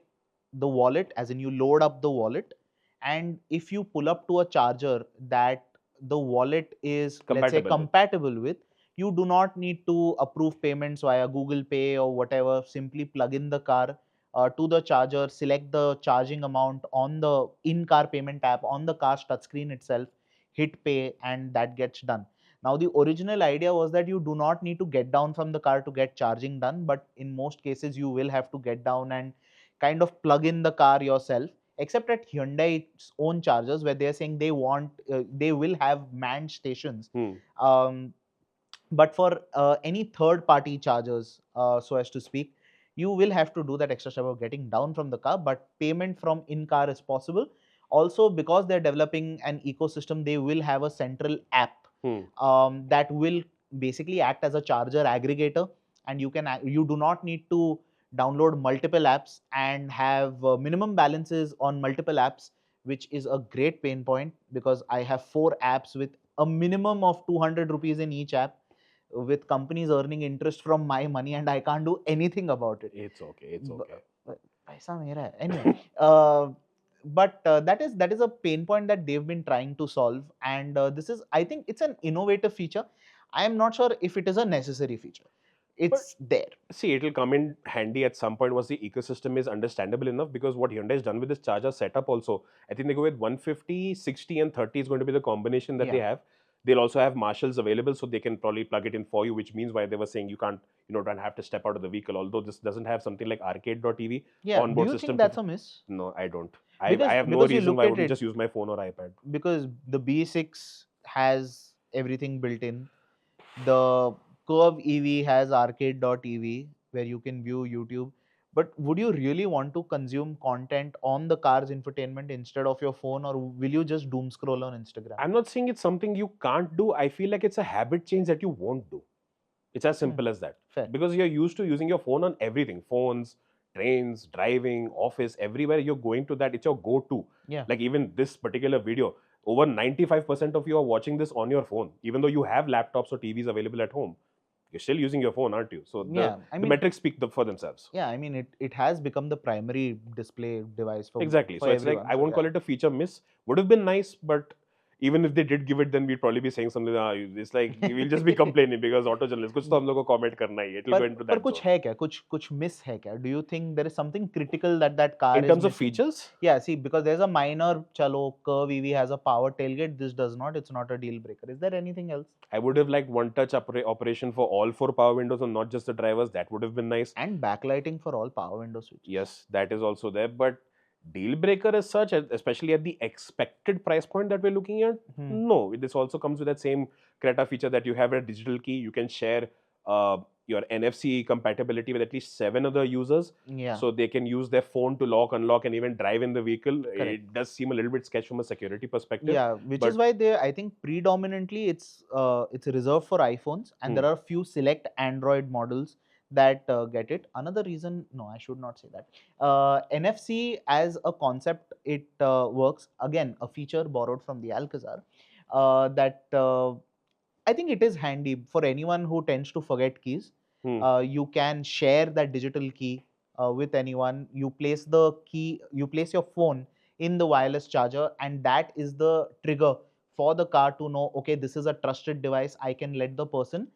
the wallet, as in you load up the wallet, and if you pull up to a charger that the wallet is, let's say, compatible with, you do not need to approve payments via Google Pay or whatever. Simply plug in the car to the charger, select the charging amount on the in-car payment app on the car's touchscreen itself, hit pay, and that gets done. Now, the original idea was that you do not need to get down from the car to get charging done, but in most cases, you will have to get down and kind of plug in the car yourself, except at Hyundai's own chargers, where they're saying they will have manned stations. But for any third-party chargers, so as to speak, you will have to do that extra step of getting down from the car, but payment from in-car is possible. Also, because they're developing an ecosystem, they will have a central app that will basically act as a charger aggregator, and you do not need to download multiple apps and have minimum balances on multiple apps, which is a great pain point because I have 4 apps with a minimum of 200 rupees in each app, with companies earning interest from my money, and I can't do anything about it. It's okay. It's okay. Paisa mera hai. Anyway, but that is a pain point that they've been trying to solve, and this is, I think, it's an innovative feature. I am not sure if it is a necessary feature. It's there. See, it'll come in handy at some point once the ecosystem is understandable enough, because what Hyundai has done with this charger setup also, I think they go with 150, 60 and 30 is going to be the combination that they have. They'll also have marshals available, so they can probably plug it in for you, which means why they were saying you can't, don't have to step out of the vehicle. Although this doesn't have something like arcade.tv onboard Do you system. think that's a miss? No, I don't. I have no reason why I wouldn't just use my phone or iPad. Because the B6 has everything built in. The Curve EV has arcade.tv where you can view YouTube. But would you really want to consume content on the car's infotainment instead of your phone, or will you just doom scroll on Instagram? I'm not saying it's something you can't do. I feel like it's a habit change that you won't do. It's as simple as that. Fair. Because you're used to using your phone on everything. Phones, trains, driving, office, everywhere you're going to that. It's your go-to. Like even this particular video, over 95% of you are watching this on your phone. Even though you have laptops or TVs available at home, you're still using your phone, aren't you? So the metrics speak for themselves. Yeah, I mean, it has become the primary display device for exactly. For so it's everyone. like, I won't call it a feature miss. Would have been nice, but even if they did give it, then we'd probably be saying something. It's like we'll just be complaining because auto journalists. कुछ तो हम लोगों को comment करना ही है. It'll go into that. पर कुछ है क्या? कुछ miss है क्या? Do you think there is something critical that car in terms of features? Yeah, see, because there's a minor, chalo, Curve EV has a power tailgate. This does not. It's not a deal breaker. Is there anything else? I would have liked one-touch operation for all 4 power windows and not just the drivers. That would have been nice. And backlighting for all power window switches. Yes, that is also there. But deal breaker as such, especially at the expected price point that we're looking at, no. This also comes with that same Creta feature that you have a digital key. You can share your NFC compatibility with at least 7 other users. So they can use their phone to lock, unlock, and even drive in the vehicle. Correct. It does seem a little bit sketch from a security perspective. Yeah, which is why I think predominantly it's reserved for iPhones, and there are a few select Android models that get it. Another reason, no, I should not say that. NFC as a concept, it works. Again, a feature borrowed from the Alcazar that I think it is handy for anyone who tends to forget keys. You can share that digital key with anyone. You place the key, you place your phone in the wireless charger, and that is the trigger for the car to know, okay, this is a trusted device. I can let the person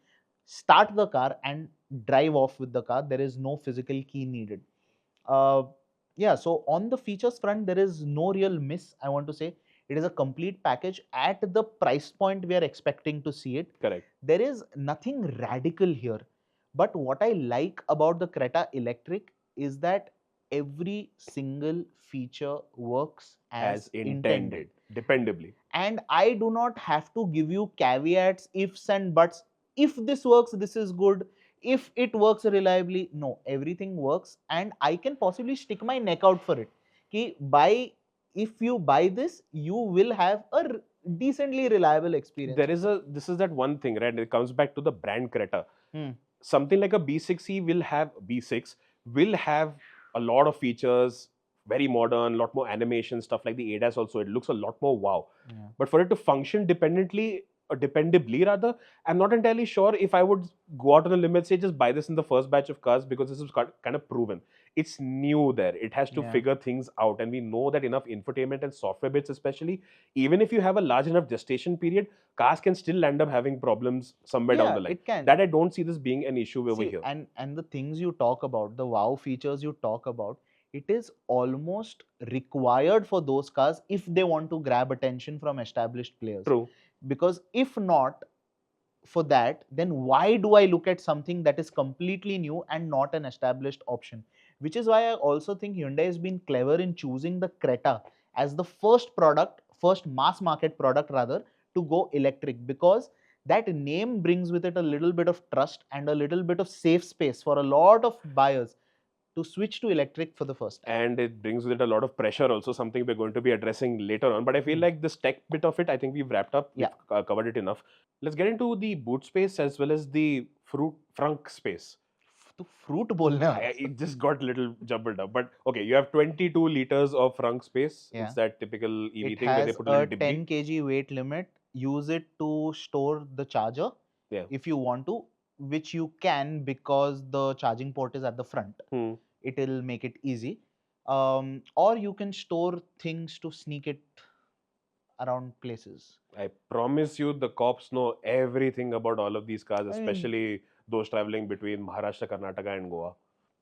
start the car and drive off with the car. There is no physical key needed. Yeah, so on the features front, there is no real miss, I want to say. It is a complete package at the price point we are expecting to see it. Correct. There is nothing radical here. But what I like about the Creta Electric is that every single feature works as intended, dependably. And I do not have to give you caveats, ifs and buts. If this works, this is good. If it works reliably, no, everything works, and I can possibly stick my neck out for it. If you buy this, you will have a decently reliable experience. This is that one thing, right? It comes back to the brand Creta. Something like a B6 will have a lot of features, very modern, lot more animation, stuff like the ADAS also. It looks a lot more wow. But for it to function dependably rather, I'm not entirely sure if I would go out on a limb and say just buy this in the first batch of cars, because this is kind of proven. It's new there. It has to figure things out, and we know that enough infotainment and software bits especially, even if you have a large enough gestation period, cars can still end up having problems somewhere down the line. It can. That I don't see this being an issue over here. And the things you talk about, the wow features you talk about, it is almost required for those cars if they want to grab attention from established players. True. Because if not for that, then why do I look at something that is completely new and not an established option? Which is why I also think Hyundai has been clever in choosing the Creta as the first mass market product rather, to go electric, because that name brings with it a little bit of trust and a little bit of safe space for a lot of buyers to switch to electric for the first time. And it brings with it a lot of pressure also, something we're going to be addressing later on. But I feel like this tech bit of it, I think we've wrapped up. We've covered it enough. Let's get into the boot space as well as the frunk space. Fruit bolna. It just got a little jumbled up. But okay, you have 22 liters of frunk space. It's that typical EV thing where they put a little debris. It has a 10 kg weight limit. Use it to store the charger if you want to, which you can because the charging port is at the front. It will make it easy. Or you can store things to sneak it around places. I promise you, the cops know everything about all of these cars, especially those traveling between Maharashtra, Karnataka and Goa.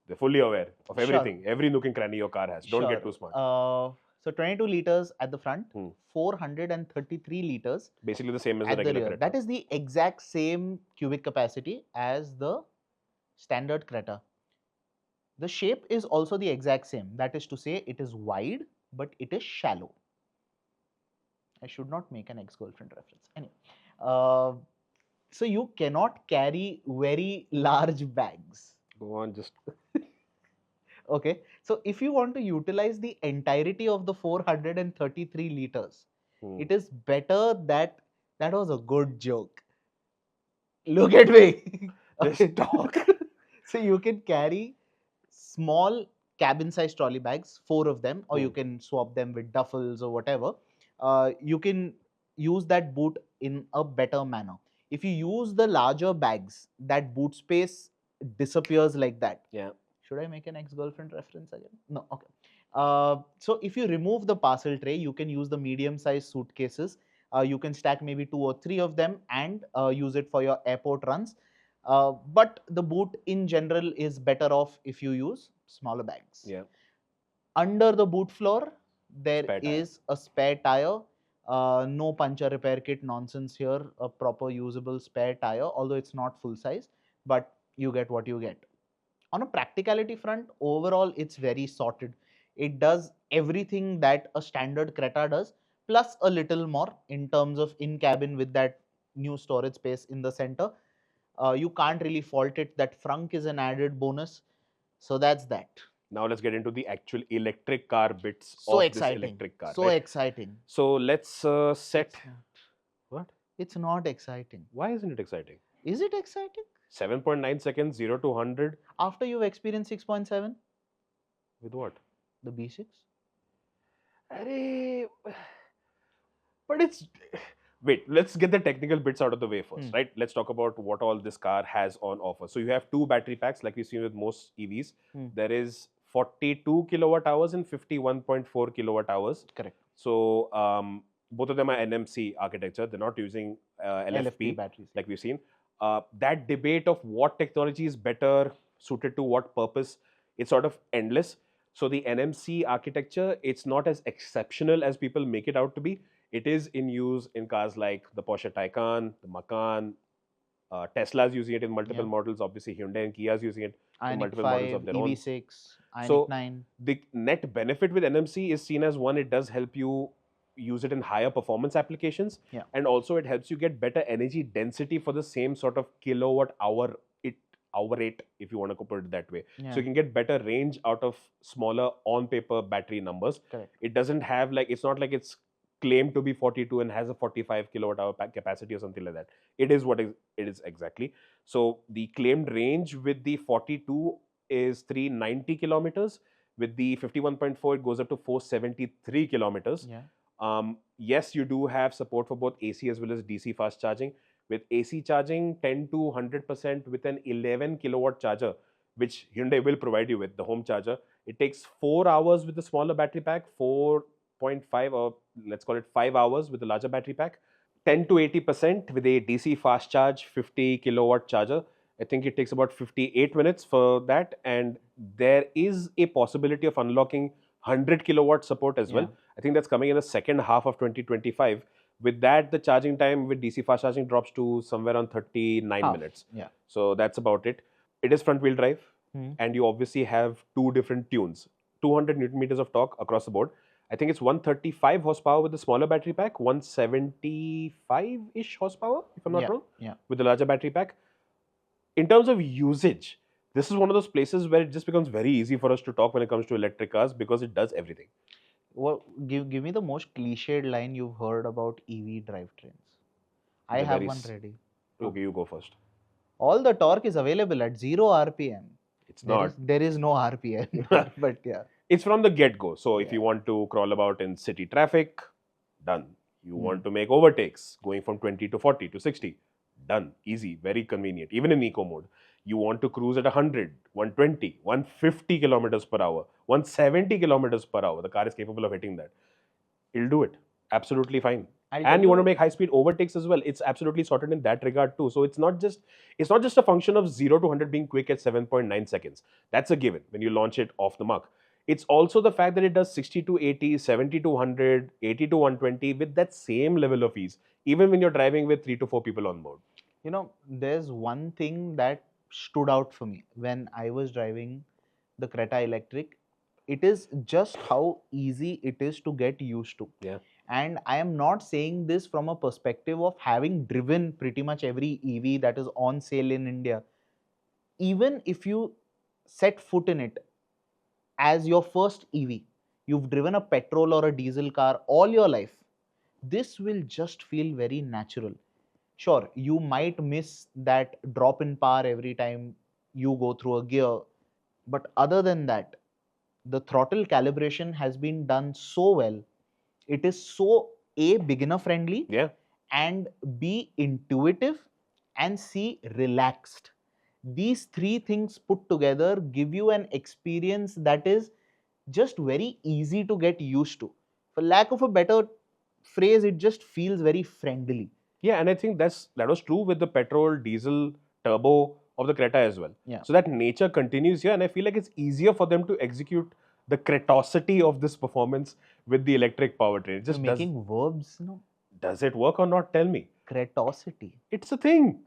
They're fully aware of everything. Every nook and cranny your car has. Don't get too smart. So 22 liters at the front, 433 liters. Basically the same as the regular Creta. That is the exact same cubic capacity as the standard Creta. The shape is also the exact same. That is to say, it is wide, but it is shallow. I should not make an ex-girlfriend reference. Anyway, so you cannot carry very large bags. Go on, just... Okay, so if you want to utilize the entirety of the 433 liters, it is better that was a good joke. Look at me. Just talk. So you can carry small cabin size trolley bags, 4 of them, or you can swap them with duffels or whatever. You can use that boot in a better manner. If you use the larger bags, that boot space disappears like that. Yeah. Should I make an ex-girlfriend reference again? No, okay. So if you remove the parcel tray, you can use the medium-sized suitcases. You can stack maybe 2 or 3 of them and use it for your airport runs. But the boot in general is better off if you use smaller bags. Yeah. Under the boot floor, there is a spare tire. No puncture repair kit nonsense here. A proper usable spare tire, although it's not full size, but you get what you get. On a practicality front, overall, it's very sorted. It does everything that a standard Creta does, plus a little more in terms of in-cabin with that new storage space in the center. You can't really fault it. That frunk is an added bonus. So that's that. Now let's get into the actual electric car bits of this electric car. So exciting. So let's set... What? It's not exciting. Why isn't it exciting? Is it exciting? 7.9 seconds, 0 to 100. After you've experienced 6.7? With what? The B6. But it's... Wait, let's get the technical bits out of the way first, right? Let's talk about what all this car has on offer. So you have 2 battery packs, like we've seen with most EVs. There is 42 kilowatt hours and 51.4 kilowatt hours. Correct. So both of them are NMC architecture. They're not using LFP batteries, like we've seen. That debate of what technology is better suited to what purpose, it's sort of endless. So the NMC architecture, it's not as exceptional as people make it out to be. It is in use in cars like the Porsche Taycan, the Macan, Tesla's using it in multiple models. Obviously, Hyundai and Kia's using it in Ioniq multiple 5, models of their own. EV6, Ioniq So 9. the net benefit with NMC is seen as one, it does help you use it in higher performance applications, and also it helps you get better energy density for the same sort of kilowatt hour rate, if you want to put it that way. So you can get better range out of smaller on paper battery numbers. Correct. It doesn't have like, it's not like it's claimed to be 42 and has a 45 kilowatt hour capacity or something like that. It is what it is exactly. So the claimed range with the 42 is 390 kilometers. With the 51.4, it goes up to 473 kilometers. Yes, you do have support for both AC as well as DC fast charging. With AC charging, 10 to 100% with an 11 kilowatt charger, which Hyundai will provide you with, the home charger. It takes 4 hours with the smaller battery pack, 4.5 or let's call it 5 hours with the larger battery pack. 10 to 80% with a DC fast charge 50 kilowatt charger. I think it takes about 58 minutes for that, and there is a possibility of unlocking 100 kilowatt support as well. I think that's coming in the second half of 2025. With that, the charging time with DC fast charging drops to somewhere around 39 minutes. So that's about it. It is front wheel drive, and you obviously have two different tunes. 200 Newton meters of torque across the board. I think it's 135 horsepower with the smaller battery pack, 175-ish horsepower, if I'm not wrong, with the larger battery pack. In terms of usage, this is one of those places where it just becomes very easy for us to talk when it comes to electric cars because it does everything. Well, give me the most cliched line you've heard about EV drivetrains. I have one ready. Okay, you go first. All the torque is available at 0 RPM. It's not. There is no RPM, but yeah. It's from the get-go. So if you want to crawl about in city traffic, done. You want to make overtakes, going from 20 to 40 to 60, done. Easy, very convenient, even in eco mode. You want to cruise at 100, 120, 150 kilometers per hour, 170 kilometers per hour. The car is capable of hitting that. It'll do it. Absolutely fine. And you want to make high-speed overtakes as well. It's absolutely sorted in that regard too. So it's not just a function of 0 to 100 being quick at 7.9 seconds. That's a given when you launch it off the mark. It's also the fact that it does 60 to 80, 70 to 100, 80 to 120 with that same level of ease, even when you're driving with 3 to 4 people on board. You know, there's one thing that stood out for me when I was driving the Creta Electric. It is just how easy it is to get used to. And I am not saying this from a perspective of having driven pretty much every EV that is on sale in India. Even if you set foot in it as your first EV, you've driven a petrol or a diesel car all your life, this will just feel very natural. Sure, you might miss that drop in power every time you go through a gear. But other than that, the throttle calibration has been done so well. It is so A, beginner friendly, and B, intuitive, and C, relaxed. These three things put together give you an experience that is just very easy to get used to. For lack of a better phrase, it just feels very friendly. Yeah, and I think that was true with the petrol, diesel, turbo of the Creta as well. So that nature continues here, and I feel like it's easier for them to execute the Cretosity of this performance with the electric powertrain. It just making verbs, no? Does it work or not? Tell me. Cretosity. It's a thing.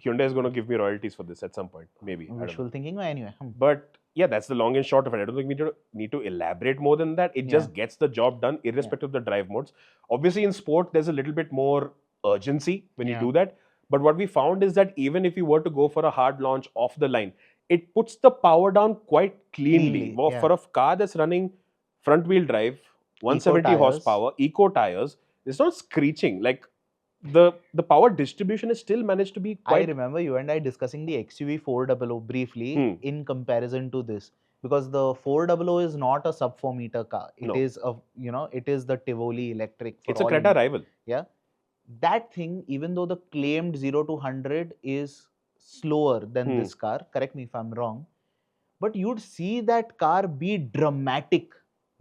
Hyundai is going to give me royalties for this at some point, maybe. Wishful thinking, anyway. But yeah, that's the long and short of it. I don't think we need to elaborate more than that. It just gets the job done, irrespective of the drive modes. Obviously, in sport, there's a little bit more urgency when you do that. But what we found is that even if you were to go for a hard launch off the line, it puts the power down quite cleanly. For a car that's running front wheel drive, 170 horsepower, eco tires, it's not screeching. Like the power distribution is still managed to be quite... I remember you and I discussing the XUV 400 briefly in comparison to this. Because the 400 is not a sub 4 meter car. It is it is the Tivoli electric. It's a Creta rival. Yeah. That thing, even though the claimed 0 to 100 is slower than this car, correct me if I'm wrong, but you'd see that car be dramatic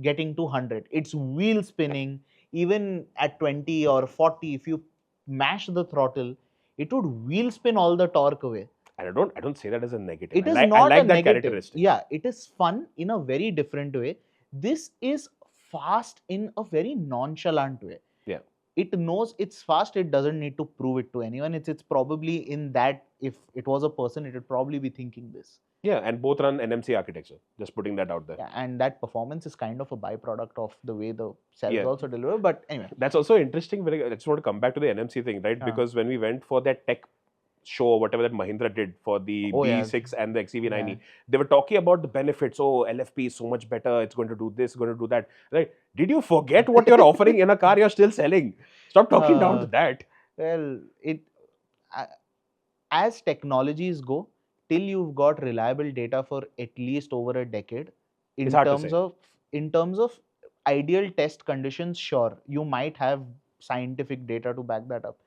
getting to 100. It's wheel spinning, even at 20 or 40, if you mash the throttle, it would wheel spin all the torque away. And I don't say that as a negative. It is not a negative. Yeah, it is fun in a very different way. This is fast in a very nonchalant way. Yeah. it knows it's fast. It doesn't need to prove it to anyone. It's probably in that, if it was a person, it would probably be thinking this. Yeah, and both run NMC architecture. Just putting that out there. Yeah, and that performance is kind of a byproduct of the way the cells also deliver. But anyway, that's also interesting. I just want to come back to the NMC thing, right? Because when we went for that tech show or whatever that Mahindra did for the B6 and the XEV90, they were talking about the benefits. Oh, LFP is so much better. It's going to do this, going to do that. Right? Did you forget what you're offering in a car you're still selling? Stop talking down to that. Well, as technologies go, till you've got reliable data for at least over a decade, in terms of ideal test conditions, sure, you might have scientific data to back that up.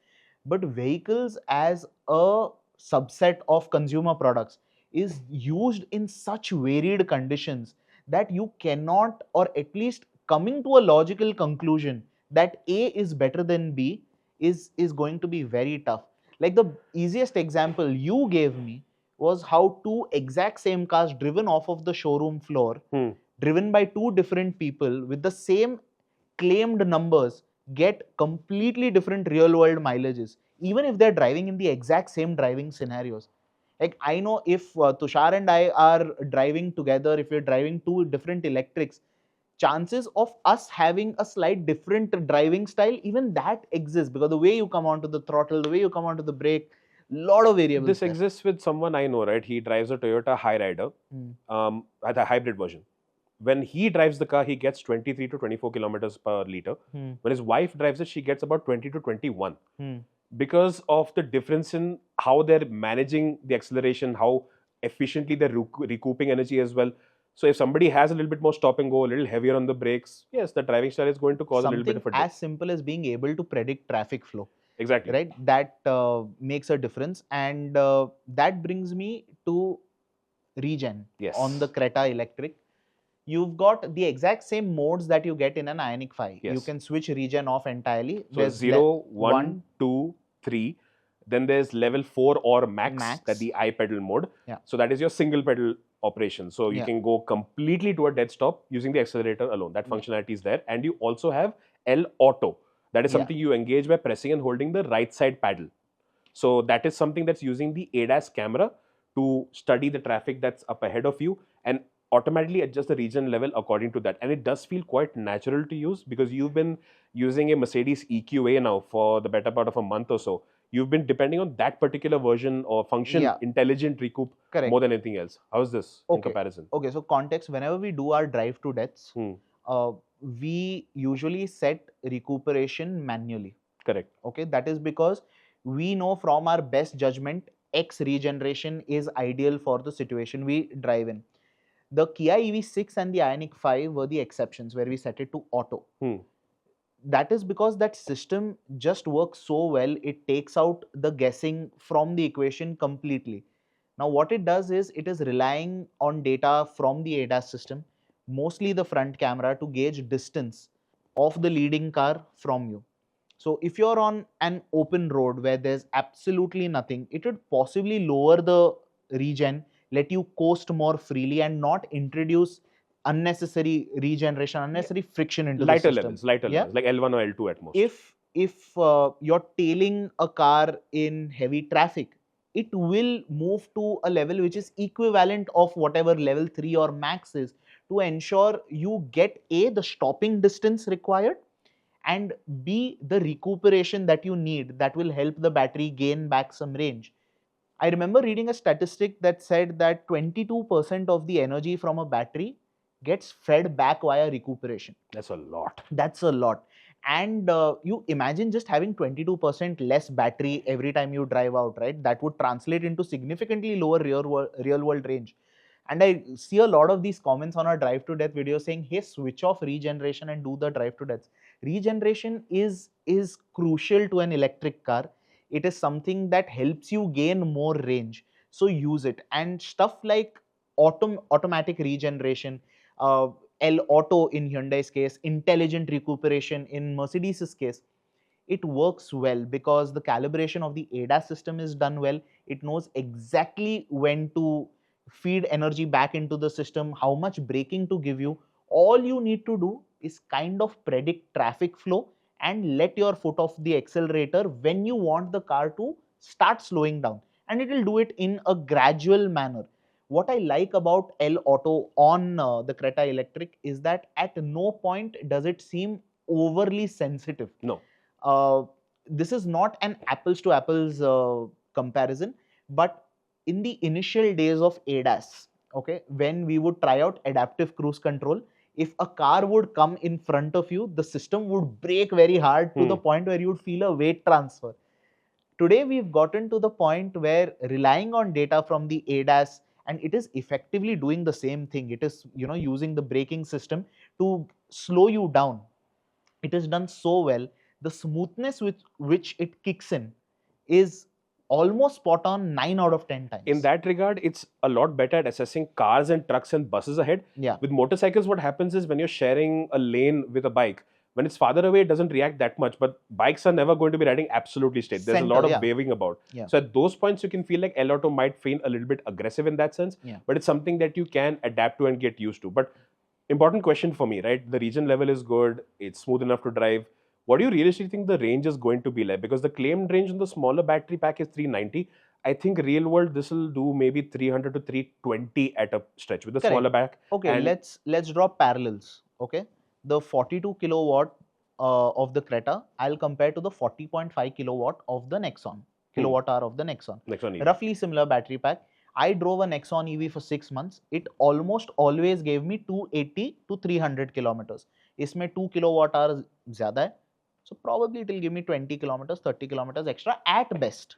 But vehicles as a subset of consumer products is used in such varied conditions that you cannot, or at least coming to a logical conclusion that A is better than B is going to be very tough. Like the easiest example you gave me was how two exact same cars driven off of the showroom floor, driven by two different people with the same claimed numbers, get completely different real world mileages, even if they're driving in the exact same driving scenarios. Like, I know if Tushar and I are driving together, if we're driving two different electrics, chances of us having a slight different driving style, even that exists, because the way you come onto the throttle, the way you come onto the brake, lot of variables. This exists with someone I know, right? He drives a Toyota Hyryder, the hybrid version. When he drives the car, he gets 23 to 24 kilometers per liter. When his wife drives it, she gets about 20 to 21. Because of the difference in how they're managing the acceleration, how efficiently they're recouping energy as well. So if somebody has a little bit more stop and go, a little heavier on the brakes, yes, the driving style is going to cause a little bit of a dip. As simple as being able to predict traffic flow. Exactly. Right? That makes a difference. And that brings me to Regen on the Creta Electric. You've got the exact same modes that you get in an Ioniq 5. You can switch Regen off entirely. So there's 0, 1, 2, 3. Then there's level 4 or max. That's the I-pedal mode. So that is your single pedal operation. So you can go completely to a dead stop using the accelerator alone. That functionality is there. And you also have L Auto. That is something you engage by pressing and holding the right side paddle. So that is something that's using the ADAS camera to study the traffic that's up ahead of you and automatically adjust the region level according to that. And it does feel quite natural to use, because you've been using a Mercedes EQA now for the better part of a month or so. You've been depending on that particular version or function, intelligent recoup, more than anything else. How is this in comparison? Okay, so context, whenever we do our drive to deaths, we usually set recuperation manually. Correct. Okay, that is because we know from our best judgment, X regeneration is ideal for the situation we drive in. The Kia EV6 and the Ioniq 5 were the exceptions where we set it to auto. That is because that system just works so well, it takes out the guessing from the equation completely. Now, what it does is it is relying on data from the ADAS system, mostly the front camera, to gauge distance of the leading car from you. So if you're on an open road where there's absolutely nothing, it would possibly lower the regen, let you coast more freely and not introduce unnecessary regeneration, unnecessary friction into the system. Lighter levels, like L1 or L2 at most. If you're tailing a car in heavy traffic, it will move to a level which is equivalent of whatever level 3 or max is, to ensure you get A, the stopping distance required, and B, the recuperation that you need that will help the battery gain back some range. I remember reading a statistic that said that 22% of the energy from a battery gets fed back via recuperation. That's a lot. That's a lot. And you imagine just having 22% less battery every time you drive out, right? That would translate into significantly lower real world range. And I see a lot of these comments on our drive to death video saying, hey, switch off regeneration and do the drive to death. Regeneration is crucial to an electric car. It is something that helps you gain more range. So use it. And stuff like automatic regeneration, L Auto in Hyundai's case, intelligent recuperation in Mercedes' case, it works well because the calibration of the ADAS system is done well. It knows exactly when to feed energy back into the system, how much braking to give you. All you need to do is kind of predict traffic flow and let your foot off the accelerator when you want the car to start slowing down, and it will do it in a gradual manner. What I like about L Auto on the Creta Electric is that at no point does it seem overly sensitive. No. This is not an apples to apples comparison, but in the initial days of ADAS, okay, when we would try out adaptive cruise control, if a car would come in front of you, the system would brake very hard to the point where you would feel a weight transfer. Today, we've gotten to the point where relying on data from the ADAS, and it is effectively doing the same thing. It is, using the braking system to slow you down. It is done so well. The smoothness with which it kicks in is almost spot on 9 out of 10 times. In that regard, it's a lot better at assessing cars and trucks and buses ahead. Yeah. With motorcycles, what happens is when you're sharing a lane with a bike, when it's farther away, it doesn't react that much, but bikes are never going to be riding absolutely straight. There's a lot of waving about. Yeah. So at those points, you can feel like L Auto might feel a little bit aggressive in that sense, but it's something that you can adapt to and get used to. But important question for me, right? The region level is good. It's smooth enough to drive. What do you realistically think the range is going to be like? Because the claimed range on the smaller battery pack is 390. I think real world this will do maybe 300 to 320 at a stretch with the smaller pack. Okay, and let's draw parallels. Okay, the 42 kilowatt of the Creta, I'll compare to the 40.5 kilowatt of the Nexon, kilowatt hour of the Nexon. Nexon EV. Roughly similar battery pack. I drove a Nexon EV for 6 months. It almost always gave me 280 to 300 kilometers. इसमें 2 kilowatt hour ज़्यादा है. So probably it will give me 20 kilometers, 30 kilometers extra at best.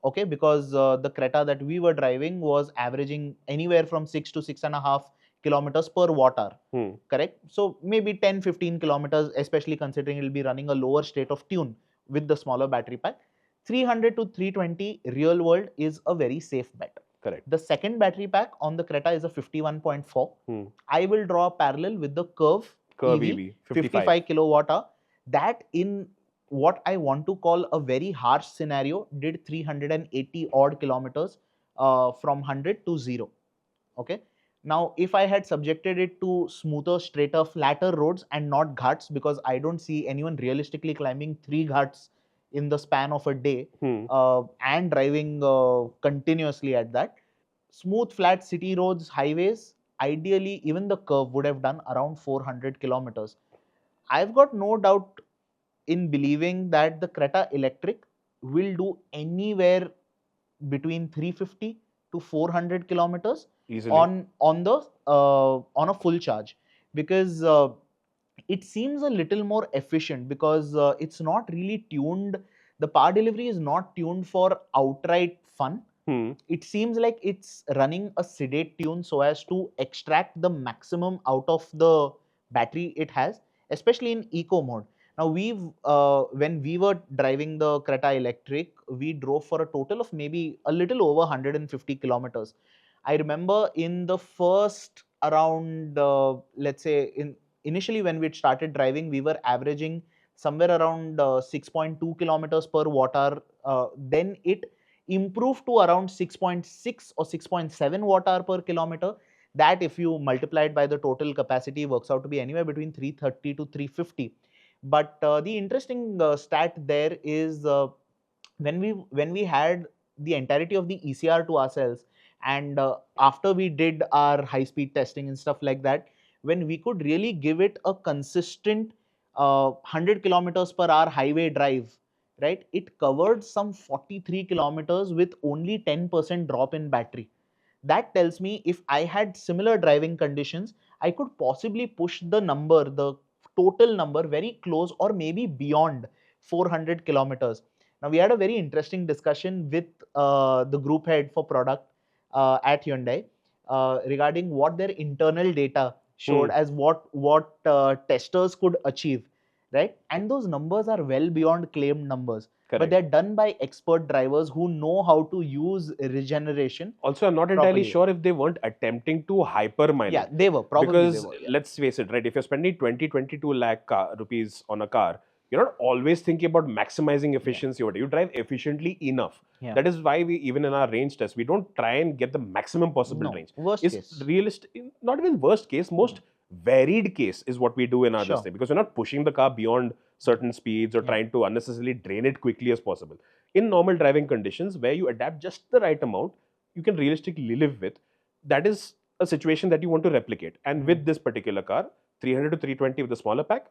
Okay, because the Creta that we were driving was averaging anywhere from 6 to 6.5 kilometers per watt hour. Correct? So maybe 10-15 kilometers, especially considering it will be running a lower state of tune with the smaller battery pack. 300 to 320 real world is a very safe bet. Correct. The second battery pack on the Creta is a 51.4. I will draw a parallel with the Curve EV 55 kilowatt hour. That in what I want to call a very harsh scenario did 380 odd kilometers from 100 to 0. Okay. Now, if I had subjected it to smoother, straighter, flatter roads and not ghats, because I don't see anyone realistically climbing 3 ghats in the span of a day and driving continuously at that. Smooth, flat city roads, highways, ideally even the Curve would have done around 400 kilometers. I've got no doubt in believing that the Creta Electric will do anywhere between 350 to 400 kilometers easily on a full charge, because it seems a little more efficient, because it's not really tuned. The power delivery is not tuned for outright fun. It seems like it's running a sedate tune so as to extract the maximum out of the battery it has, especially in eco mode. Now when we were driving the Creta Electric, we drove for a total of maybe a little over 150 kilometers. I remember in the first around, let's say initially when we started driving, we were averaging somewhere around 6.2 kilometers per watt hour. Then it improved to around 6.6 or 6.7 watt hour per kilometer. That, if you multiply it by the total capacity, works out to be anywhere between 330 to 350. But the interesting stat there is when we had the entirety of the ECR to ourselves, and after we did our high-speed testing and stuff like that, when we could really give it a consistent 100 kilometers per hour highway drive, right? It covered some 43 kilometers with only 10% drop in battery. That tells me if I had similar driving conditions, I could possibly push the number, the total number, very close or maybe beyond 400 kilometers. Now, we had a very interesting discussion with the group head for product at Hyundai regarding what their internal data showed as what testers could achieve, right? And those numbers are well beyond claimed numbers. Correct. But they're done by expert drivers who know how to use regeneration. Also, I'm not entirely sure if they weren't attempting to hyper-mine. Yeah, they were. Probably because they were, yeah. Let's face it, right? If you're spending 22 lakh rupees on a car, you're not always thinking about maximizing efficiency. You drive efficiently enough. Yeah. That is why we, even in our range test, we don't try and get the maximum possible range. Worst case. Realistic, not even worst case, most varied case is what we do in our Sure. thing, because we're not pushing the car beyond certain speeds or Yeah. trying to unnecessarily drain it quickly as possible. In normal driving conditions where you adapt just the right amount, you can realistically live with. That is a situation that you want to replicate. And with this particular car, 300 to 320 with the smaller pack,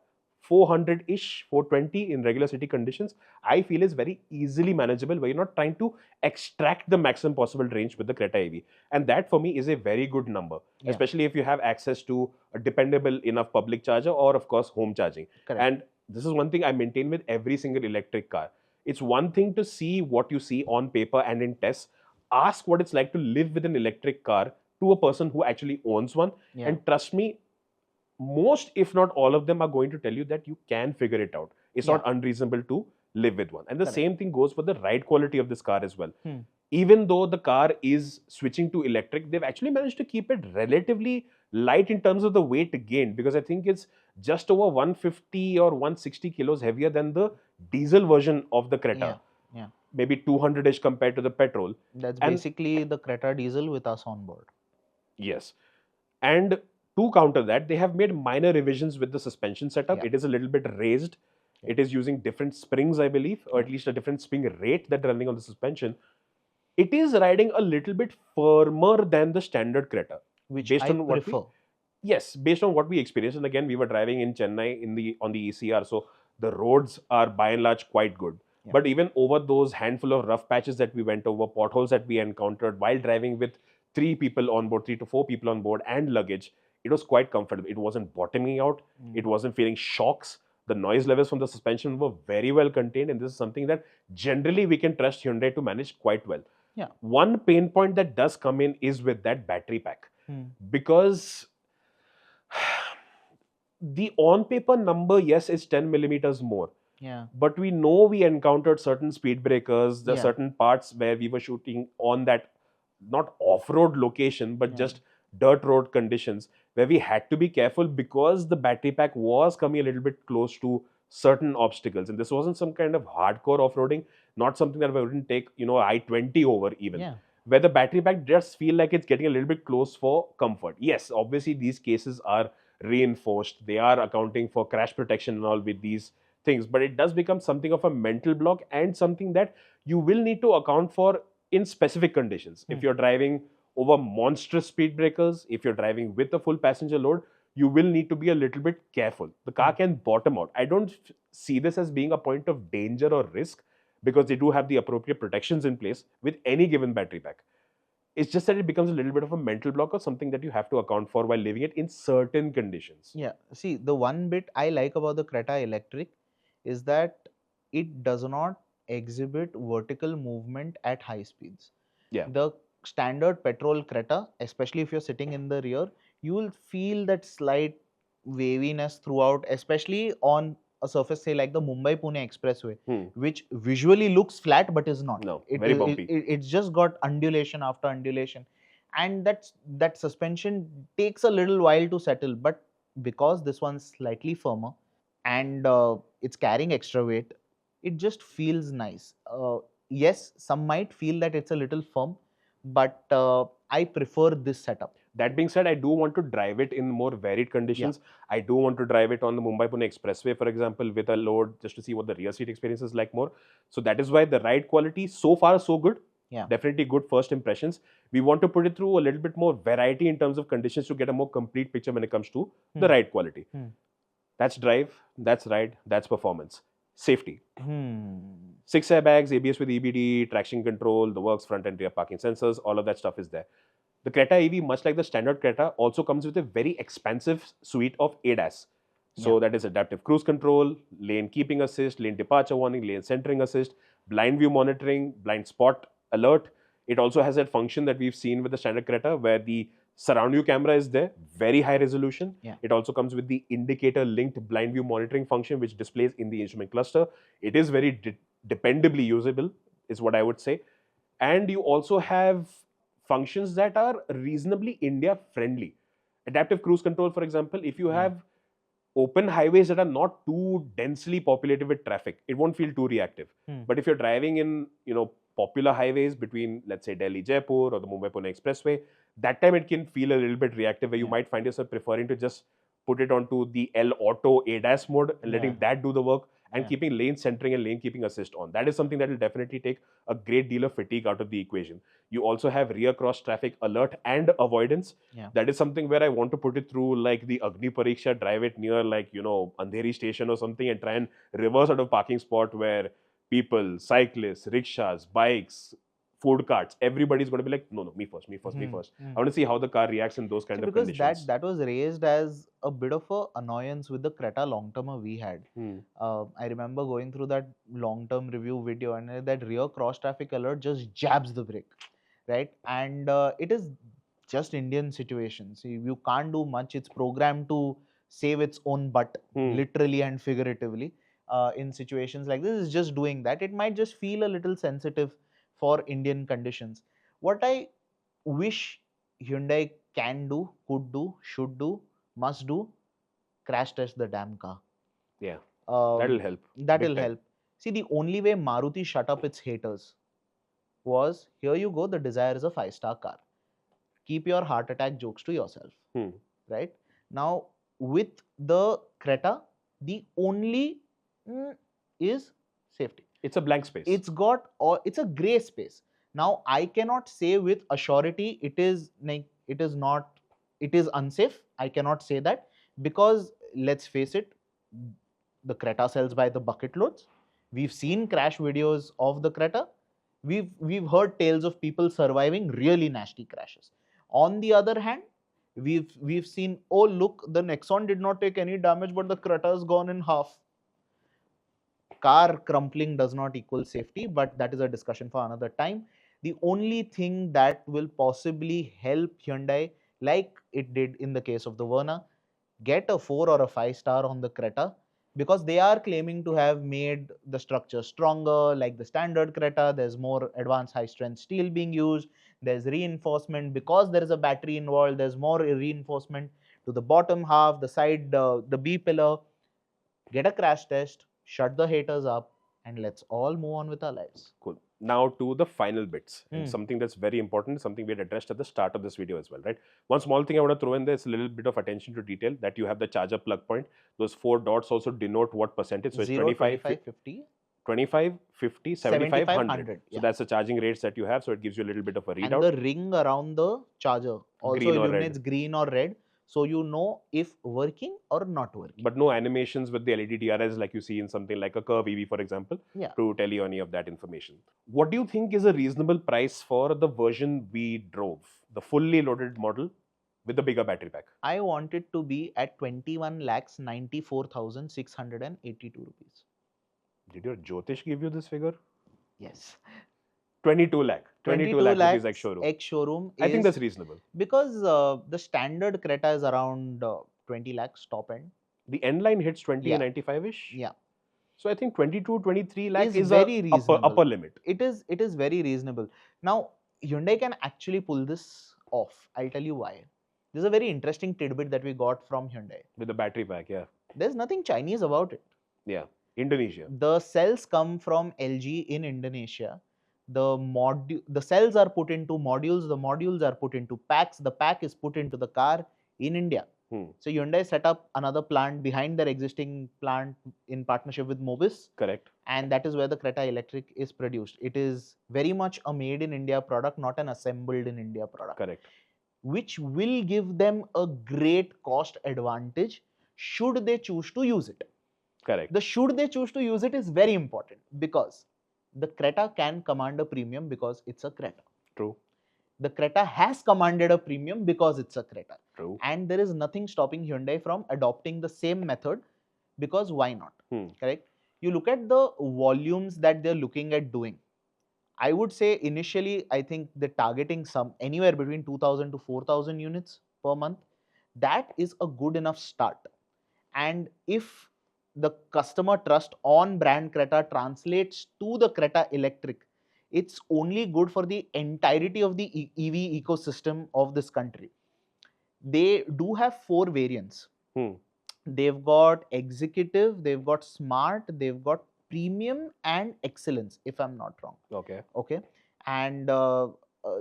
400-ish, 420 in regular city conditions, I feel is very easily manageable, where you're not trying to extract the maximum possible range with the Creta EV. And that for me is a very good number, especially if you have access to a dependable enough public charger or of course home charging. Correct. And this is one thing I maintain with every single electric car. It's one thing to see what you see on paper and in tests. Ask what it's like to live with an electric car to a person who actually owns one. And trust me, most, if not all of them, are going to tell you that you can figure it out. It's not unreasonable to live with one. And the same thing goes for the ride quality of this car as well. Even though the car is switching to electric, they've actually managed to keep it relatively light in terms of the weight gain, because I think it's just over 150 or 160 kilos heavier than the diesel version of the Creta. Yeah. Maybe 200-ish compared to the petrol. That's basically the Creta diesel with us on board. Yes. And to counter that, they have made minor revisions with the suspension setup. It is a little bit raised. It is using different springs, I believe, or at least a different spring rate that they're running on the suspension. It is riding a little bit firmer than the standard Creta. Which I prefer. Yes, based on what we experienced. And again, we were driving in Chennai on the ECR, so the roads are by and large quite good. But even over those handful of rough patches that we went over, potholes that we encountered while driving with 3 people on board, 3 to 4 people on board and luggage, it was quite comfortable. It wasn't bottoming out. It wasn't feeling shocks. The noise levels from the suspension were very well contained, and this is something that generally we can trust Hyundai to manage quite well. One pain point that does come in is with that battery pack, because the on paper number, yes, is 10 millimeters more. But we know we encountered certain speed breakers, the certain parts where we were shooting on that, not off-road location, but just dirt road conditions, where we had to be careful because the battery pack was coming a little bit close to certain obstacles. And this wasn't some kind of hardcore off-roading, not something that we wouldn't take, I-20 over even. Where the battery pack just feel like it's getting a little bit close for comfort. Yes, obviously these cases are reinforced. They are accounting for crash protection and all with these things, but it does become something of a mental block and something that you will need to account for in specific conditions. If you're driving over monstrous speed breakers, if you're driving with a full passenger load, you will need to be a little bit careful. The car can bottom out. I don't see this as being a point of danger or risk, because they do have the appropriate protections in place with any given battery pack. It's just that it becomes a little bit of a mental block or something that you have to account for while living it in certain conditions. See, the one bit I like about the Creta Electric is that it does not exhibit vertical movement at high speeds. The standard petrol Creta, especially if you're sitting in the rear, you will feel that slight waviness throughout, especially on a surface, say like the Mumbai-Pune Expressway, which visually looks flat but is not. No, very bumpy. It's just got undulation after undulation, and that suspension takes a little while to settle. But because this one's slightly firmer and it's carrying extra weight, it just feels nice. Yes, some might feel that it's a little firm, but I prefer this setup. That being said, I do want to drive it in more varied conditions. I do want to drive it on the Mumbai-Pune Expressway, for example, with a load, just to see what the rear seat experience is like more. So that is why the ride quality so far so good. Definitely good first impressions. We want to put it through a little bit more variety in terms of conditions to get a more complete picture when it comes to the ride quality. That's drive, that's ride, that's performance. Safety. 6 airbags, ABS with EBD, traction control, the works, front and rear parking sensors, all of that stuff is there. The Creta EV, much like the standard Creta, also comes with a very expansive suite of ADAS. So that is adaptive cruise control, lane keeping assist, lane departure warning, lane centering assist, blind view monitoring, blind spot alert. It also has that function that we've seen with the standard Creta where the surround view camera is there, very high resolution. It also comes with the indicator linked blind view monitoring function, which displays in the instrument cluster. It is very dependably usable, is what I would say. And you also have functions that are reasonably India friendly. Adaptive cruise control, for example, if you have open highways that are not too densely populated with traffic, it won't feel too reactive. But if you're driving in, popular highways between, let's say, Delhi, Jaipur or the Mumbai-Pune Expressway, that time it can feel a little bit reactive, where you might find yourself preferring to just put it onto the L Auto ADAS mode and letting that do the work, and keeping lane centering and lane keeping assist on. That is something that will definitely take a great deal of fatigue out of the equation. You also have rear cross traffic alert and avoidance. That is something where I want to put it through like the Agni Pariksha, drive it near like, Andheri station or something and try and reverse out of parking spot where people, cyclists, rickshaws, bikes, food carts, everybody's going to be like, no, me first. I want to see how the car reacts in those kind of conditions. Because that was raised as a bit of a annoyance with the Creta long-termer we had. I remember going through that long-term review video, and that rear cross traffic alert just jabs the brake, right? And it is just Indian situations. You can't do much. It's programmed to save its own butt, literally and figuratively. In situations like this, it's just doing that. It might just feel a little sensitive for Indian conditions. What I wish Hyundai can do, could do, should do, must do, crash test the damn car. Yeah, that'll help. That'll help. See, the only way Maruti shut up its haters was, here you go, the Dzire is a 5-star car. Keep your heart attack jokes to yourself. Right? Now, with the Creta, the only is safety. It's a blank space. It's a gray space. Now, I cannot say with assurity it is unsafe. I cannot say that, because let's face it, the Creta sells by the bucket loads. We've seen crash videos of the Creta. We've heard tales of people surviving really nasty crashes. On the other hand, we've seen, oh look, the Nexon did not take any damage, but the Creta has gone in half. Car crumpling does not equal safety, but that is a discussion for another time. The only thing that will possibly help Hyundai, like it did in the case of the Verna, get a 4 or a 5-star on the Creta, because they are claiming to have made the structure stronger, like the standard Creta. There's more advanced high-strength steel being used. There's reinforcement because there is a battery involved. There's more reinforcement to the bottom half, the side, the B pillar. Get a crash test, shut the haters up, and let's all move on with our lives. Cool. Now to the final bits, and something that's very important, something we had addressed at the start of this video as well, right? One small thing I want to throw in there is a little bit of attention to detail, that you have the charger plug point. Those 4 dots also denote what percentage. So it's 25, 50. 25, 50, 75, 100. So that's the charging rates that you have. So it gives you a little bit of a readout. And the ring around the charger also illuminates green or red. So you know if working or not working. But no animations with the LED DRS like you see in something like a Curve EV, for example, to tell you any of that information. What do you think is a reasonable price for the version we drove, the fully loaded model with the bigger battery pack? I want it to be at 21,94,682 rupees. Did your Jyotish give you this figure? Yes. 22 lakh. 22 lakh rupees ex-showroom. Ex-showroom. I think that's reasonable. Because the standard Creta is around 20 lakhs top end. The end line hits 20 and 95-ish? Yeah. So I think 22, 23 lakh is very reasonable. Upper limit. It is very reasonable. Now, Hyundai can actually pull this off. I'll tell you why. This is a very interesting tidbit that we got from Hyundai. With the battery pack, yeah. There's nothing Chinese about it. Yeah. Indonesia. The cells come from LG in Indonesia. The cells are put into modules. The modules are put into packs. The pack is put into the car in India. So Hyundai set up another plant behind their existing plant in partnership with Mobis. Correct. And that is where the Creta Electric is produced. It is very much a made in India product, not an assembled in India product. Correct. Which will give them a great cost advantage should they choose to use it. Correct. The should they choose to use it is very important, because the Creta can command a premium because it's a Creta. True. The Creta has commanded a premium because it's a Creta. True. And there is nothing stopping Hyundai from adopting the same method, because why not? Correct? You look at the volumes that they're looking at doing. I would say initially, I think they're targeting anywhere between 2,000 to 4,000 units per month. That is a good enough start. And if the customer trust on brand Creta translates to the Creta Electric, it's only good for the entirety of the EV ecosystem of this country. They do have 4 variants. They've got executive, they've got smart, they've got premium and excellence, if I'm not wrong. Okay. Okay. And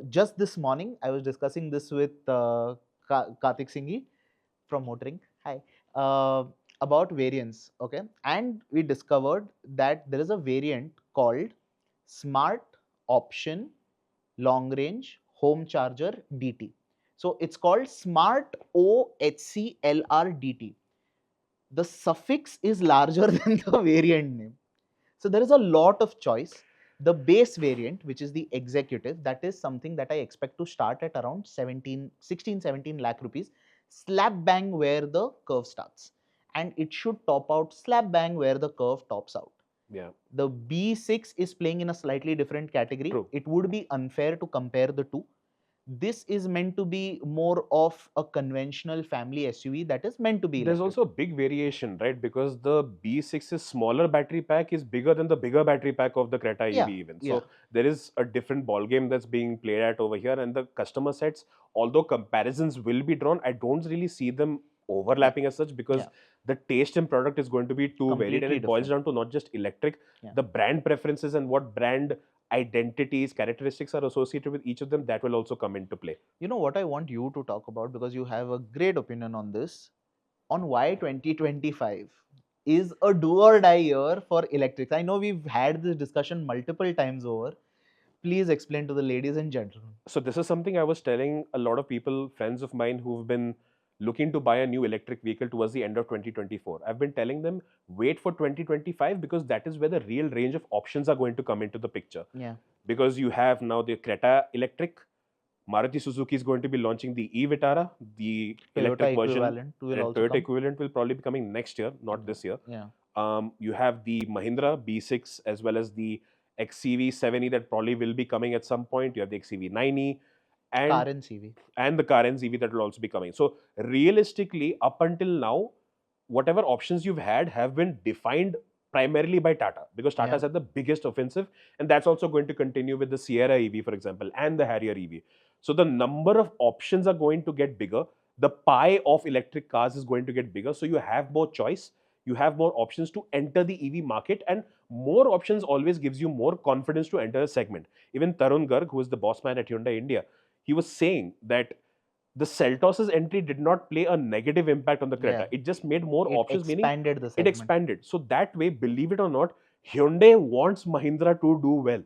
just this morning, I was discussing this with Karthik Singhi from Motoring. Hi. About variants, okay? And we discovered that there is a variant called Smart Option Long Range Home Charger DT. So it's called Smart OHCLR DT. The suffix is larger than the variant name. So there is a lot of choice. The base variant, which is the executive, that is something that I expect to start at around 17 lakh rupees, slap bang where the curve starts. And it should top out slap bang where the curve tops out. Yeah. The B6 is playing in a slightly different category. True. It would be unfair to compare the two. This is meant to be more of a conventional family SUV that is meant to be There's electric. also a big variation, right? Because the B6's smaller battery pack is bigger than the bigger battery pack of the Creta EV even. So there is a different ball game that's being played at over here. And the customer sets, although comparisons will be drawn, I don't really see them overlapping as such, because the taste and product is going to be too varied, and it boils down to not just electric, the brand preferences and what brand identities, characteristics are associated with each of them, that will also come into play. You know what I want you to talk about, because you have a great opinion on this, on why 2025 is a do or die year for electrics. I know we've had this discussion multiple times over. Please explain to the ladies and gentlemen. So this is something I was telling a lot of people, friends of mine who've been looking to buy a new electric vehicle towards the end of 2024. I've been telling them, wait for 2025, because that is where the real range of options are going to come into the picture. Yeah. Because you have now the Creta Electric, Maruti Suzuki is going to be launching the e-Vitara, the electric version, and Toyota equivalent will probably be coming next year, not this year. Yeah. You have the Mahindra B6 as well as the XCV 7e that probably will be coming at some point. You have the XCV 9e and the car and CV that will also be coming. So realistically, up until now, whatever options you've had have been defined primarily by Tata, because Tata has had the biggest offensive, and that's also going to continue with the Sierra EV, for example, and the Harrier EV. So the number of options are going to get bigger. The pie of electric cars is going to get bigger. So you have more choice. You have more options to enter the EV market, and more options always gives you more confidence to enter a segment. Even Tarun Garg, who is the boss man at Hyundai India, he was saying that the Seltos's entry did not play a negative impact on the Creta. It just made more options, meaning it expanded. So that way, believe it or not, Hyundai wants Mahindra to do well.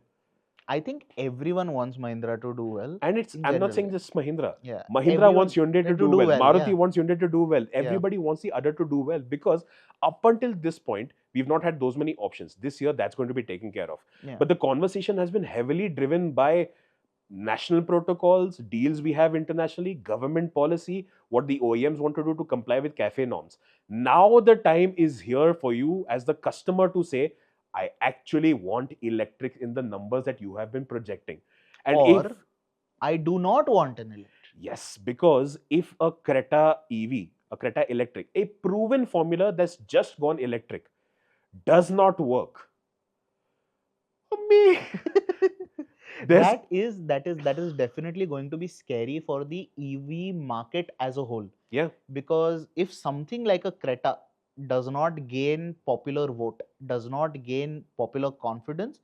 I think everyone wants Mahindra to do well. And I'm not saying just Mahindra. Yeah. Mahindra wants Hyundai to do well. Maruti wants Hyundai to do well. Everybody wants the other to do well, because up until this point, we've not had those many options. This year, that's going to be taken care of. But the conversation has been heavily driven by national protocols, deals we have internationally, government policy, what the OEMs want to do to comply with CAFE norms. Now the time is here for you as the customer to say, I actually want electric in the numbers that you have been projecting. And or I do not want an electric. Yes, because if a Creta EV, a Creta Electric, a proven formula that's just gone electric, does not work, me. that is definitely going to be scary for the EV market as a whole. Yeah. Because if something like a Creta does not gain popular vote, does not gain popular confidence,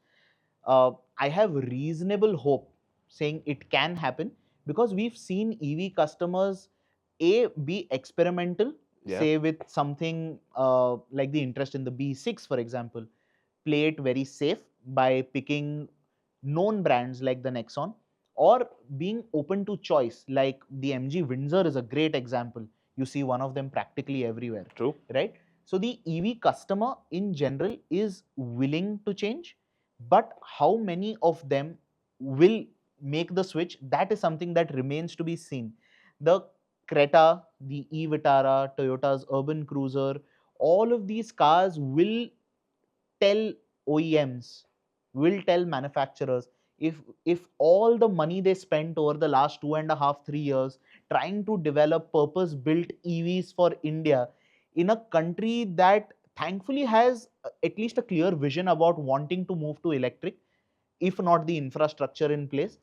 I have reasonable hope saying it can happen, because we've seen EV customers be experimental, say with something like the interest in the B6, for example, play it very safe by picking known brands like the Nexon, or being open to choice, like the MG Windsor is a great example. You see one of them practically everywhere. True. Right? So the EV customer in general is willing to change, but how many of them will make the switch, that is something that remains to be seen. The Creta, the e-Vitara, Toyota's urban cruiser, all of these cars will tell OEMs, will tell manufacturers, if all the money they spent over the last 2.5, 3 years trying to develop purpose-built EVs for India, in a country that thankfully has at least a clear vision about wanting to move to electric, if not the infrastructure in place,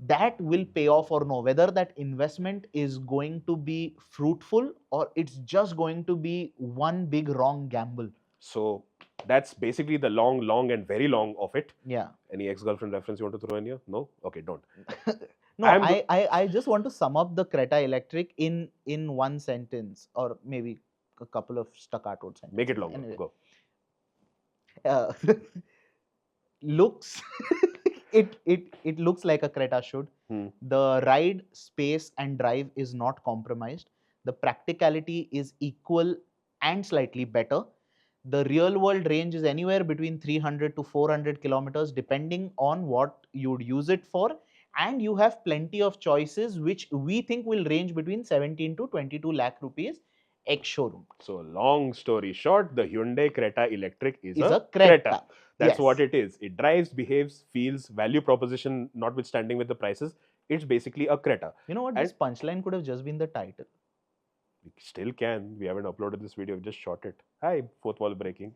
that will pay off or no. Whether that investment is going to be fruitful or it's just going to be one big wrong gamble. So that's basically the long and very long of it. Yeah. Any ex-girlfriend reference you want to throw in here? No? Okay, don't. No, I just want to sum up the Creta Electric in one sentence, or maybe a couple of staccato sentences. Make it longer. Anyway, Go. Looks it looks like a Creta should. The ride, space and drive is not compromised. The practicality is equal and slightly better. The real world range is anywhere between 300 to 400 kilometers depending on what you'd use it for, and you have plenty of choices which we think will range between 17 to 22 lakh rupees ex showroom. So long story short, the Hyundai Creta Electric is a Creta. Creta. That's what it is. It drives, behaves, feels, value proposition notwithstanding with the prices. It's basically a Creta. You know what? This punchline could have just been the title. We still can. We haven't uploaded this video. We've just shot it. Hi, fourth wall breaking.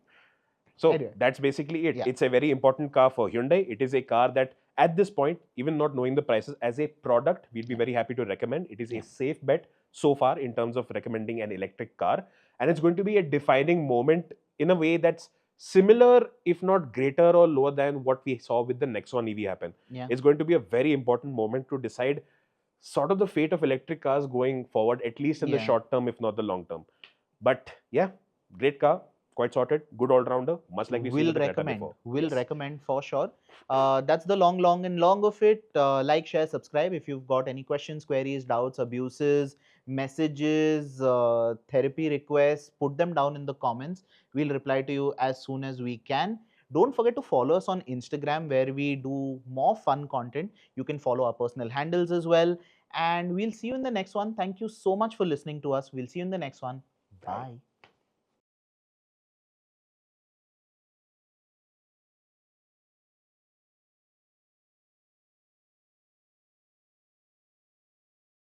So that's basically it. Yeah. It's a very important car for Hyundai. It is a car that at this point, even not knowing the prices, as a product, we'd be very happy to recommend. It is a safe bet so far in terms of recommending an electric car. And it's going to be a defining moment in a way that's similar, if not greater or lower than what we saw with the Nexon EV happen. It's going to be a very important moment to decide sort of the fate of electric cars going forward, at least in the short term, if not the long term. But yeah, great car. Quite sorted, good all-rounder, much like we'll recommend. We'll recommend for sure. That's the long and long of it. Like, share, subscribe. If you've got any questions, queries, doubts, abuses, messages, therapy requests, put them down in the comments. We'll reply to you as soon as we can. Don't forget to follow us on Instagram, where we do more fun content. You can follow our personal handles as well. And we'll see you in the next one. Thank you so much for listening to us. We'll see you in the next one. Bye.